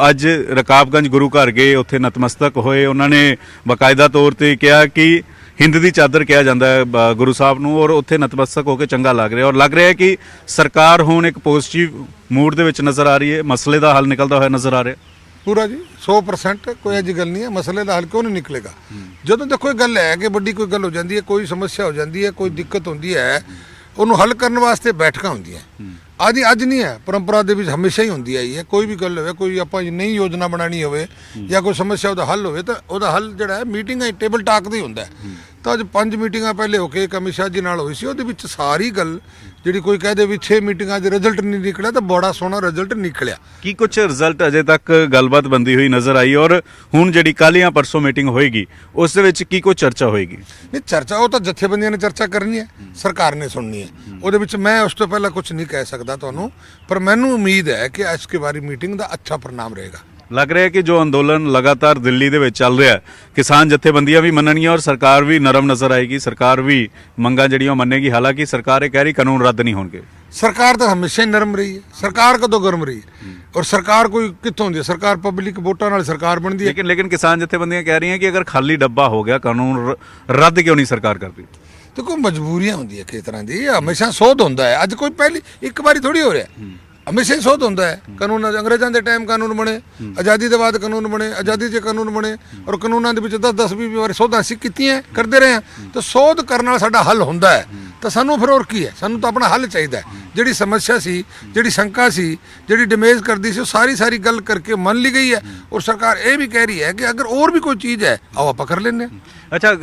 ਅੱਜ ਰਕਾਬਗੰਜ ਗੁਰੂ ਘਰ ਗਏ, ਉੱਥੇ ਨਤਮਸਤਕ ਹੋਏ। ਉਹਨਾਂ ਨੇ ਬਾਕਾਇਦਾ ਤੌਰ ਤੇ ਕਿਹਾ ਕਿ ਹਿੰਦ ਦੀ ਚਾਦਰ ਕਿਹਾ ਜਾਂਦਾ ਹੈ ਗੁਰੂ ਸਾਹਿਬ ਨੂੰ, ਔਰ ਉੱਥੇ ਨਤਮਸਤਕ ਹੋ ਕੇ ਚੰਗਾ ਲੱਗ ਰਿਹਾ। ਔਰ ਲੱਗ ਰਿਹਾ ਹੈ ਕਿ ਸਰਕਾਰ ਹੁਣ ਇੱਕ ਪੋਜ਼ਿਟਿਵ ਮੂਡ ਦੇ ਵਿੱਚ ਨਜ਼ਰ ਆ ਰਹੀ ਹੈ, ਮਸਲੇ ਦਾ ਹੱਲ ਨਿਕਲਦਾ ਹੋਇਆ ਨਜ਼ਰ ਆ ਰਿਹਾ ਪੂਰਾ ਜੀ 100%। ਕੋਈ ਅਜਿਹੀ ਗੱਲ ਨਹੀਂ ਹੈ, ਮਸਲੇ ਦਾ ਹੱਲ ਕਿਉਂ ਨਹੀਂ ਨਿਕਲੇਗਾ? ਜਦੋਂ ਦੇਖੋ ਇਹ ਗੱਲ ਹੈ ਕਿ ਵੱਡੀ ਕੋਈ ਗੱਲ ਹੋ ਜਾਂਦੀ ਹੈ, ਕੋਈ ਸਮੱਸਿਆ ਹੋ ਜਾਂਦੀ ਹੈ, ਕੋਈ ਦਿੱਕਤ ਹੁੰਦੀ ਹੈ, ਉਹਨੂੰ ਹੱਲ ਕਰਨ ਵਾਸਤੇ ਬੈਠਕਾਂ ਹੁੰਦੀਆਂ। ਅੱਜ ਨਹੀਂ ਹੈ, ਪਰੰਪਰਾ ਦੇ ਵਿੱਚ ਹਮੇਸ਼ਾ ਹੀ ਹੁੰਦੀ ਆਈ ਹੈ। ਕੋਈ ਵੀ ਗੱਲ ਹੋਵੇ, ਕੋਈ ਆਪਾਂ ਨਈ ਯੋਜਨਾ ਬਣਾਉਣੀ ਹੋਵੇ ਜਾਂ ਕੋਈ ਸਮੱਸਿਆ ਉਹਦਾ ਹੱਲ ਹੋਵੇ ਤਾਂ ਉਹਦਾ ਹੱਲ ਜਿਹੜਾ ਹੈ ਮੀਟਿੰਗ ਟੇਬਲ ਟਾਕ ਦਾ ਹੀ ਹੁੰਦਾ ਹੈ। ਤਾਂ ਅੱਜ 5 ਮੀਟਿੰਗਾਂ ਪਹਿਲੇ ਹੋ ਕੇ ਅਮਿਤ ਸ਼ਾਹ ਜੀ ਨਾਲ ਹੋਈ ਸੀ, ਉਹਦੇ ਵਿੱਚ ਸਾਰੀ ਗੱਲ ਜਿਹੜੀ ਕੋਈ ਕਹਦੇ ਵੀ 6 ਮੀਟਿੰਗਾਂ 'ਚ ਰਿਜ਼ਲਟ ਨਹੀਂ ਨਿਕਲਿਆ ਤਾਂ ਬੜਾ ਸੋਹਣਾ ਰਿਜ਼ਲਟ ਨਿਕਲਿਆ। ਕੀ ਕੁਝ ਰਿਜ਼ਲਟ ਅਜੇ ਤੱਕ ਗੱਲਬਾਤ ਬੰਦੀ ਹੋਈ ਨਜ਼ਰ ਆਈ? ਔਰ ਹੁਣ ਜਿਹੜੀ ਕੱਲ੍ਹ ਜਾਂ ਪਰਸੋਂ ਮੀਟਿੰਗ ਹੋਏਗੀ ਉਸ ਦੇ ਵਿੱਚ ਕੀ ਕੁਝ ਚਰਚਾ ਹੋਏਗੀ? ਨਹੀਂ, ਚਰਚਾ ਉਹ ਤਾਂ ਜਥੇਬੰਦੀਆਂ ਨੇ ਚਰਚਾ ਕਰਨੀ ਹੈ, ਸਰਕਾਰ ਨੇ ਸੁਣਨੀ ਹੈ। ਉਹਦੇ ਵਿੱਚ ਮੈਂ ਉਸ ਤੋਂ ਪਹਿਲਾਂ ਕੁਝ ਨਹੀਂ ਕਹਿ ਸਕਦਾ ਤੁਹਾਨੂੰ, ਪਰ ਮੈਨੂੰ ਉਮੀਦ ਹੈ ਕਿ ਇਸ ਕੇ ਬਾਰੀ ਮੀਟਿੰਗ ਦਾ ਅੱਛਾ परिणाम ਰਹੇਗਾ। ਲੱਗ ਰਿਹਾ ਹੈ ਕਿ ਜੋ ਅੰਦੋਲਨ ਲਗਾਤਾਰ ਦਿੱਲੀ ਦੇ ਵਿੱਚ ਚੱਲ ਰਿਹਾ ਹੈ, ਕਿਸਾਨ ਜਥੇਬੰਦੀਆਂ ਵੀ ਮੰਨਣਗੀਆਂ ਔਰ ਸਰਕਾਰ ਵੀ ਨਰਮ ਨਜ਼ਰ ਆਏਗੀ, ਸਰਕਾਰ ਵੀ ਮੰਗਾਂ ਜਿਹੜੀਆਂ ਮੰਨੇਗੀ। ਹਾਲਾਂਕਿ ਸਰਕਾਰ ਇਹ ਕਹਿ ਰਹੀ ਕਾਨੂੰਨ ਰੱਦ ਨਹੀਂ ਹੋਣਗੇ। ਸਰਕਾਰ ਤਾਂ ਹਮੇਸ਼ਾ ਹੀ ਨਰਮ ਰਹੀ ਹੈ। ਸਰਕਾਰ ਕਦੋਂ ਗਰਮ ਰਹੀ ਹੈ? ਔਰ ਸਰਕਾਰ ਕੋਈ ਕਿੱਥੋਂ ਹੁੰਦੀ ਹੈ? ਸਰਕਾਰ ਪਬਲਿਕ ਵੋਟਾਂ ਨਾਲ ਸਰਕਾਰ ਬਣਦੀ ਹੈ। ਲੇਕਿਨ ਕਿਸਾਨ ਜਥੇਬੰਦੀਆਂ ਕਹਿ ਰਹੀਆਂ ਕਿ ਅਗਰ ਖਾਲੀ ਡੱਬਾ ਹੋ ਗਿਆ, ਕਾਨੂੰਨ ਰੱਦ ਕਿਉਂ ਨਹੀਂ ਸਰਕਾਰ ਕਰਦੀ? ਦੇਖੋ, ਮਜਬੂਰੀਆਂ ਹੁੰਦੀਆਂ ਕਿਸ ਤਰ੍ਹਾਂ ਦੀ, ਹਮੇਸ਼ਾ ਸੋਧ ਹੁੰਦਾ ਹੈ। ਅੱਜ ਕੋਈ ਪਹਿਲੀ ਇੱਕ ਵਾਰੀ ਥੋੜੀ ਹੋ ਰਿਹਾ, ਹਮੇਸ਼ਾ ਹੀ ਸੋਧ ਹੁੰਦਾ ਹੈ। ਕਾਨੂੰਨ ਅੰਗਰੇਜ਼ਾਂ ਦੇ ਟਾਈਮ ਕਾਨੂੰਨ ਬਣੇ, ਆਜ਼ਾਦੀ ਦੇ ਬਾਅਦ ਕਾਨੂੰਨ ਬਣੇ, ਆਜ਼ਾਦੀ 'ਚ ਕਾਨੂੰਨ ਬਣੇ, ਔਰ ਕਾਨੂੰਨਾਂ ਦੇ ਵਿੱਚ 10-20 ਵਾਰੀ ਸੋਧਾਂ ਅਸੀਂ ਕੀਤੀਆਂ, ਕਰਦੇ ਰਹੇ ਹਾਂ। ਤਾਂ ਸੋਧ ਕਰਨ ਨਾਲ ਸਾਡਾ ਹੱਲ ਹੁੰਦਾ ਹੈ। ਤਾਂ ਸਾਨੂੰ ਫਿਰ ਹੋਰ ਕੀ ਹੈ? ਸਾਨੂੰ ਤਾਂ ਆਪਣਾ ਹੱਲ ਚਾਹੀਦਾ ਹੈ। ਜਿਹੜੀ ਸਮੱਸਿਆ ਸੀ, ਜਿਹੜੀ ਸ਼ੰਕਾ ਸੀ, ਜਿਹੜੀ ਡਿਮੇਜ ਕਰਦੀ ਸੀ, ਉਹ ਸਾਰੀ ਗੱਲ ਕਰਕੇ ਮੰਨ ਲਈ ਗਈ ਹੈ। ਔਰ ਸਰਕਾਰ ਇਹ ਵੀ ਕਹਿ ਰਹੀ ਹੈ ਕਿ ਅਗਰ ਹੋਰ ਵੀ ਕੋਈ ਚੀਜ਼ ਹੈ ਆਓ ਆਪਾਂ ਕਰ ਲੈਂਦੇ ਹਾਂ। ਅੱਛਾ,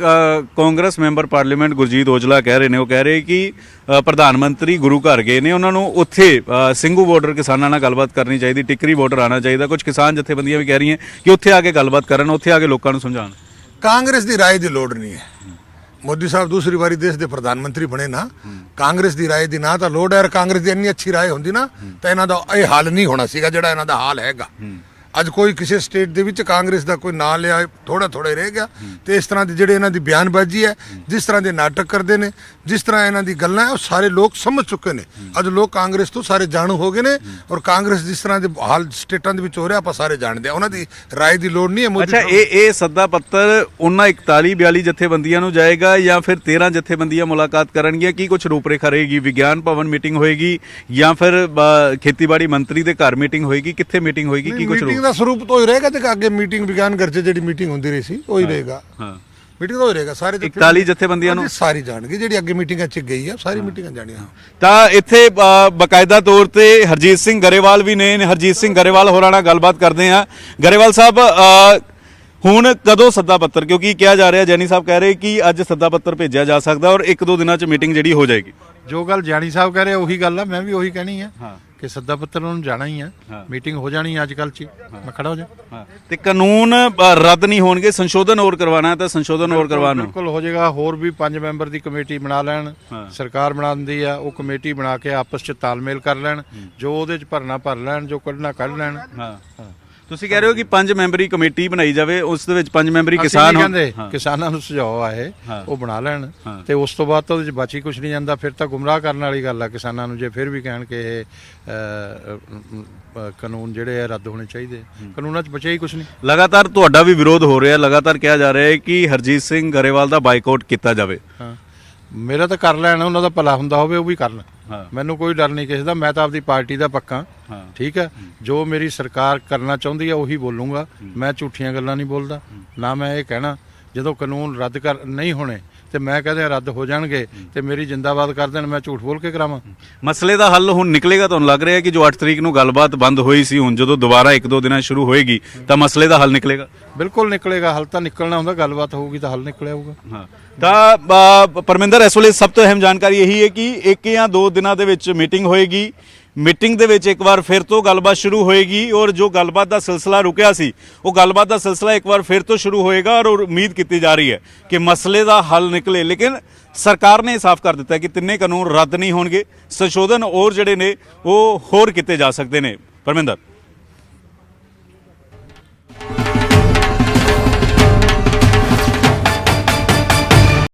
ਕਾਂਗਰਸ ਮੈਂਬਰ ਪਾਰਲੀਮੈਂਟ ਗੁਰਜੀਤ ਔਜਲਾ ਕਹਿ ਰਹੇ ਨੇ, ਉਹ ਕਹਿ ਰਹੇ ਕਿ ਪ੍ਰਧਾਨ ਮੰਤਰੀ ਗੁਰੂ ਘਰ ਗਏ ਨੇ, ਉਹਨਾਂ ਨੂੰ ਉੱਥੇ ਸਿੰਘੂ ਬਾਰਡਰ ਕਿਸਾਨਾਂ ਨਾਲ ਗੱਲਬਾਤ ਕਰਨੀ ਚਾਹੀਦੀ, ਟਿੱਕਰੀ ਬਾਰਡਰ ਆਉਣਾ ਚਾਹੀਦਾ। ਕੁਝ ਕਿਸਾਨ ਜਥੇਬੰਦੀਆਂ ਵੀ ਕਹਿ ਰਹੀਆਂ ਕਿ ਉੱਥੇ ਆ ਕੇ ਗੱਲਬਾਤ ਕਰਨ, ਉੱਥੇ ਆ ਕੇ ਲੋਕਾਂ ਨੂੰ ਸਮਝਾਉਣ। ਕਾਂਗਰਸ ਦੀ ਰਾਏ ਦੀ ਲੋੜ ਨਹੀਂ ਹੈ। ਮੋਦੀ ਸਾਹਿਬ ਦੂਸਰੀ ਵਾਰੀ ਦੇਸ਼ ਦੇ ਪ੍ਰਧਾਨ ਮੰਤਰੀ ਬਣੇ ਨਾ, ਕਾਂਗਰਸ ਦੀ ਰਾਏ ਦੀ ਨਾ ਤਾਂ ਲੋੜ ਹੈ। ਕਾਂਗਰਸ ਦੀ ਇੰਨੀ ਅੱਛੀ ਰਾਏ ਹੁੰਦੀ ਨਾ ਤਾਂ ਇਹਨਾਂ ਦਾ ਇਹ ਹਾਲ ਨਹੀਂ ਹੋਣਾ ਸੀਗਾ ਜਿਹੜਾ ਇਹਨਾਂ ਦਾ ਹਾਲ ਹੈਗਾ। ਅੱਜ ਕੋਈ ਕਿਸੇ ਸਟੇਟ ਦੇ ਵਿੱਚ ਕਾਂਗਰਸ ਦਾ ਕੋਈ ਨਾਂ ਲਿਆ ਥੋੜਾ ਰਹਿ ਗਿਆ। ਤੇ ਇਸ ਤਰ੍ਹਾਂ ਦੀ ਜਿਹੜੇ ਇਹਨਾਂ ਦੀ ਬਿਆਨਬਾਜ਼ੀ ਹੈ, ਜਿਸ ਤਰ੍ਹਾਂ ਦੇ ਨਾਟਕ ਕਰਦੇ ਨੇ, ਜਿਸ ਤਰ੍ਹਾਂ ਇਹਨਾਂ ਦੀ ਗੱਲਾਂ ਹੈ, ਉਹ ਸਾਰੇ ਲੋਕ ਸਮਝ ਚੁੱਕੇ ਨੇ। ਅੱਜ ਲੋਕ ਕਾਂਗਰਸ ਤੋਂ ਸਾਰੇ ਜਾਣੂ ਹੋ ਗਏ ਨੇ ਔਰ ਕਾਂਗਰਸ ਜਿਸ ਤਰ੍ਹਾਂ ਦੇ ਹਾਲ ਸਟੇਟਾਂ ਦੇ ਵਿੱਚ ਹੋ ਰਿਹਾ ਆਪਾਂ ਸਾਰੇ ਜਾਣਦੇ ਆ। ਉਹਨਾਂ ਦੀ ਰਾਏ ਦੀ ਲੋੜ ਨਹੀਂ ਹੈ। ਮੋਦੀ ਅੱਛਾ, ਇਹ ਸੱਦਾ ਪੱਤਰ ਉਹਨਾਂ 41-42 ਜਥੇਬੰਦੀਆਂ ਨੂੰ ਜਾਏਗਾ ਜਾਂ ਫਿਰ 13 ਜਥੇਬੰਦੀਆਂ ਮੁਲਾਕਾਤ ਕਰਨਗੀਆਂ? ਕੀ ਕੁਝ ਰੂਪਰੇਖਾ ਰਹੇਗੀ? ਵਿਗਿਆਨ ਭਵਨ ਮੀਟਿੰਗ ਹੋਏਗੀ ਜਾਂ ਫਿਰ ਖੇਤੀਬਾੜੀ ਮੰਤਰੀ ਦੇ ਘਰ ਮੀਟਿੰਗ ਹੋਏਗੀ? ਕਿੱਥੇ ਮੀਟਿੰਗ ਹੋਏਗੀ? ਕੀ ਕੁਝ ਦਾ ਸਰੂਪ ਤੋਂ ਹੀ ਰਹੇਗਾ ਤੇ ਅੱਗੇ ਮੀਟਿੰਗ ਵਿਗਿਆਨ ਘਰ 'ਚ ਜਿਹੜੀ ਮੀਟਿੰਗ ਹੁੰਦੀ ਰਹੀ ਸੀ ਉਹੀ ਰਹੇਗਾ। ਹਾਂ, ਮੀਟਿੰਗ ਤਾਂ ਹੋ ਰਹੇਗਾ। ਸਾਰੇ 41 ਜਥੇਬੰਦੀਆਂ ਨੂੰ ਸਾਰੀ ਜਾਣਗੇ, ਜਿਹੜੀ ਅੱਗੇ ਮੀਟਿੰਗਾਂ 'ਚ ਗਈ ਆ ਸਾਰੀ ਮੀਟਿੰਗਾਂ ਜਾਣੀਆਂ। ਤਾਂ ਇੱਥੇ ਬਕਾਇਦਾ ਤੌਰ ਤੇ ਹਰਜੀਤ ਸਿੰਘ ਗਰੇਵਾਲ ਵੀ ਨੇ। ਹਰਜੀਤ ਸਿੰਘ ਗਰੇਵਾਲ ਹੋਰਾਂ ਨਾਲ ਗੱਲਬਾਤ ਕਰਦੇ ਆ। ਗਰੇਵਾਲ ਸਾਹਿਬ, ਹੁਣ ਕਦੋਂ ਸੱਦਾ ਪੱਤਰ, ਕਿਉਂਕਿ ਕਿਹਾ ਜਾ ਰਿਹਾ, ਜੈਨੀ ਸਾਹਿਬ ਕਹਿ ਰਹੇ ਕਿ ਅੱਜ ਸੱਦਾ ਪੱਤਰ ਭੇਜਿਆ ਜਾ ਸਕਦਾ ਔਰ 1-2 ਦਿਨਾਂ 'ਚ ਮੀਟਿੰਗ ਜਿਹੜੀ ਹੋ ਜਾਏਗੀ। ਜੋ ਗੱਲ ਜਾਨੀ ਸਾਹਿਬ ਕਹਿ ਰਹੇ ਉਹੀ ਗੱਲ ਆ, ਮੈਂ ਵੀ ਉਹੀ ਕਹਿਣੀ ਆ ਹਾਂ ਕਿ ਸੱਦਾ ਪੱਤਰ ਉਹਨੂੰ ਜਾਣਾ ਹੀ ਆ, ਮੀਟਿੰਗ ਹੋ ਜਾਣੀ ਅੱਜ ਕੱਲ੍ਹ 'ਚ ਮੈਂ ਖੜਾ ਹੋ ਜਾ। ਤੇ ਕਾਨੂੰਨ ਰੱਦ ਨਹੀਂ ਹੋਣਗੇ, ਸੰਸ਼ੋਧਨ ਹੋਰ ਕਰਵਾਉਣਾ ਹੈ ਤਾਂ ਸੰਸ਼ੋਧਨ ਹੋਰ ਕਰਵਾਉਣ ਨੂੰ ਬਿਲਕੁਲ ਹੋ ਜਾਏਗਾ। ਹੋਰ ਵੀ 5 ਮੈਂਬਰ ਦੀ ਕਮੇਟੀ ਬਣਾ ਲੈਣ, ਸਰਕਾਰ ਬਣਾ ਦਿੰਦੀ ਆ, ਉਹ ਕਮੇਟੀ ਬਣਾ ਕੇ ਆਪਸ 'ਚ ਤਾਲਮੇਲ ਕਰ ਲੈਣ, ਜੋ ਉਹਦੇ 'ਚ ਭਰਨਾ ਭਰ ਲੈਣ, ਜੋ ਕੱਢਣਾ ਕੱਢ ਲੈਣ। ਤੁਸੀਂ ਕਹਿ ਰਹੇ ਹੋ ਕਿ 5 ਮੈਂਬਰੀ ਕਮੇਟੀ ਬਣਾਈ ਜਾਵੇ, ਉਸ ਦੇ ਵਿੱਚ 5 ਮੈਂਬਰੀ ਅਸੀਂ ਕਿਸਾਨ ਨਹੀਂ ਹੋਣ। ਕਹਿੰਦੇ, ਕਿਸਾਨਾਂ ਨੂੰ ਸੁਝਾਅ ਆ ਇਹ, ਉਹ ਬਣਾ ਲੈਣ ਤੇ ਉਸ ਤੋਂ ਬਾਅਦ ਤਾਂ ਉਹਦੇ 'ਚ ਬਚ ਹੀ ਕੁਝ ਨਹੀਂ ਜਾਂਦਾ। ਫਿਰ ਤਾਂ ਗੁੰਮਰਾਹ ਕਰਨ ਵਾਲੀ ਗੱਲ ਆ ਕਿਸਾਨਾਂ ਨੂੰ, ਜੇ ਫਿਰ ਵੀ ਕਹਿਣ ਕਿ ਇਹ ਕਾਨੂੰਨ ਜਿਹੜੇ ਆ ਰੱਦ ਹੋਣੇ ਚਾਹੀਦੇ, ਕਾਨੂੰਨਾਂ 'ਚ ਬਚਿਆ ਹੀ ਕੁਝ ਨਹੀਂ। ਲਗਾਤਾਰ ਤੁਹਾਡਾ ਵੀ ਵਿਰੋਧ ਹੋ ਰਿਹਾ, ਲਗਾਤਾਰ ਕਿਹਾ ਜਾ ਰਿਹਾ ਹੈ ਕਿ ਹਰਜੀਤ ਸਿੰਘ ਗਰੇਵਾਲ ਦਾ ਬਾਈਕਾਟ ਕੀਤਾ ਜਾਵੇ। ਮੇਰਾ ਤਾਂ ਕਰ ਲੈਣ, ਉਹਨਾਂ ਦਾ ਭਲਾ ਹੁੰਦਾ ਹੋਵੇ ਉਹ ਵੀ ਕਰਨ, ਮੈਨੂੰ ਕੋਈ ਡਰ ਨਹੀਂ ਕਿਸੇ ਦਾ। ਮੈਂ ਤਾਂ ਆਪਦੀ ਪਾਰਟੀ ਦਾ ਪੱਕਾ, ਠੀਕ ਹੈ। ਜੋ ਮੇਰੀ ਸਰਕਾਰ ਕਰਨਾ ਚਾਹੁੰਦੀ ਆ ਉਹੀ ਬੋਲੂੰਗਾ, ਮੈਂ ਝੂਠੀਆਂ ਗੱਲਾਂ ਨਹੀਂ ਬੋਲਦਾ। ਨਾ ਮੈਂ ਇਹ ਕਹਿਣਾ ਜਦੋਂ ਕਾਨੂੰਨ ਰੱਦ ਨਹੀਂ ਹੋਣੇ ਤੇ ਮੈਂ ਕਹਦੇ ਰੱਦ ਹੋ ਜਾਣਗੇ ਤੇ ਮੇਰੀ ਜਿੰਦਾਬਾਦ ਕਰ ਦੇਣ, ਮੈਂ ਝੂਠ ਬੋਲ ਕੇ ਕਰਾਵਾਂ। ਮਸਲੇ ਦਾ ਹੱਲ ਹੁਣ ਨਿਕਲੇਗਾ? ਤੁਹਾਨੂੰ ਲੱਗ ਰਿਹਾ ਹੈ ਕਿ ਜੋ 8 ਤਰੀਕ ਨੂੰ ਗੱਲਬਾਤ ਬੰਦ ਹੋਈ ਸੀ, ਹੁਣ ਜਦੋਂ ਦੁਬਾਰਾ 1-2 ਦਿਨਾਂ ਸ਼ੁਰੂ ਹੋਏਗੀ ਤਾਂ ਮਸਲੇ ਦਾ ਹੱਲ ਨਿਕਲੇਗਾ? ਬਿਲਕੁਲ ਨਿਕਲੇਗਾ, ਹੱਲ ਤਾਂ ਨਿਕਲਣਾ ਹੁੰਦਾ, ਗੱਲਬਾਤ ਹੋਊਗੀ ਤਾਂ ਹੱਲ ਨਿਕਲਿਆ ਹੋਊਗਾ। ਤਾਂ ਪਰਮਿੰਦਰ, ਇਸ ਵੇਲੇ ਸਭ ਤੋਂ ਅਹਿਮ ਜਾਣਕਾਰੀ ਇਹੀ ਹੈ ਕਿ 1 ਜਾਂ 2 ਦਿਨਾਂ ਦੇ ਵਿੱਚ ਮੀਟਿੰਗ ਹੋਏਗੀ। ਮੀਟਿੰਗ ਦੇ ਵਿੱਚ ਇੱਕ ਵਾਰ ਫਿਰ ਤੋਂ ਗੱਲਬਾਤ ਸ਼ੁਰੂ ਹੋਏਗੀ ਔਰ ਜੋ ਗੱਲਬਾਤ ਦਾ ਸਿਲਸਿਲਾ ਰੁਕਿਆ ਸੀ ਉਹ ਗੱਲਬਾਤ ਦਾ ਸਿਲਸਿਲਾ ਇੱਕ ਵਾਰ ਫਿਰ ਤੋਂ ਸ਼ੁਰੂ ਹੋਏਗਾ ਔਰ ਉਮੀਦ ਕੀਤੀ ਜਾ ਰਹੀ ਹੈ ਕਿ ਮਸਲੇ ਦਾ ਹੱਲ ਨਿਕਲੇ। ਲੇਕਿਨ ਸਰਕਾਰ ਨੇ ਸਾਫ਼ ਕਰ ਦਿੱਤਾ ਕਿ ਤਿੰਨੇ ਕਾਨੂੰਨ ਰੱਦ ਨਹੀਂ ਹੋਣਗੇ, ਸੰਸ਼ੋਧਨ ਔਰ ਜਿਹੜੇ ਨੇ ਉਹ ਹੋਰ ਕੀਤੇ ਜਾ ਸਕਦੇ ਨੇ। ਪਰਮਿੰਦਰ।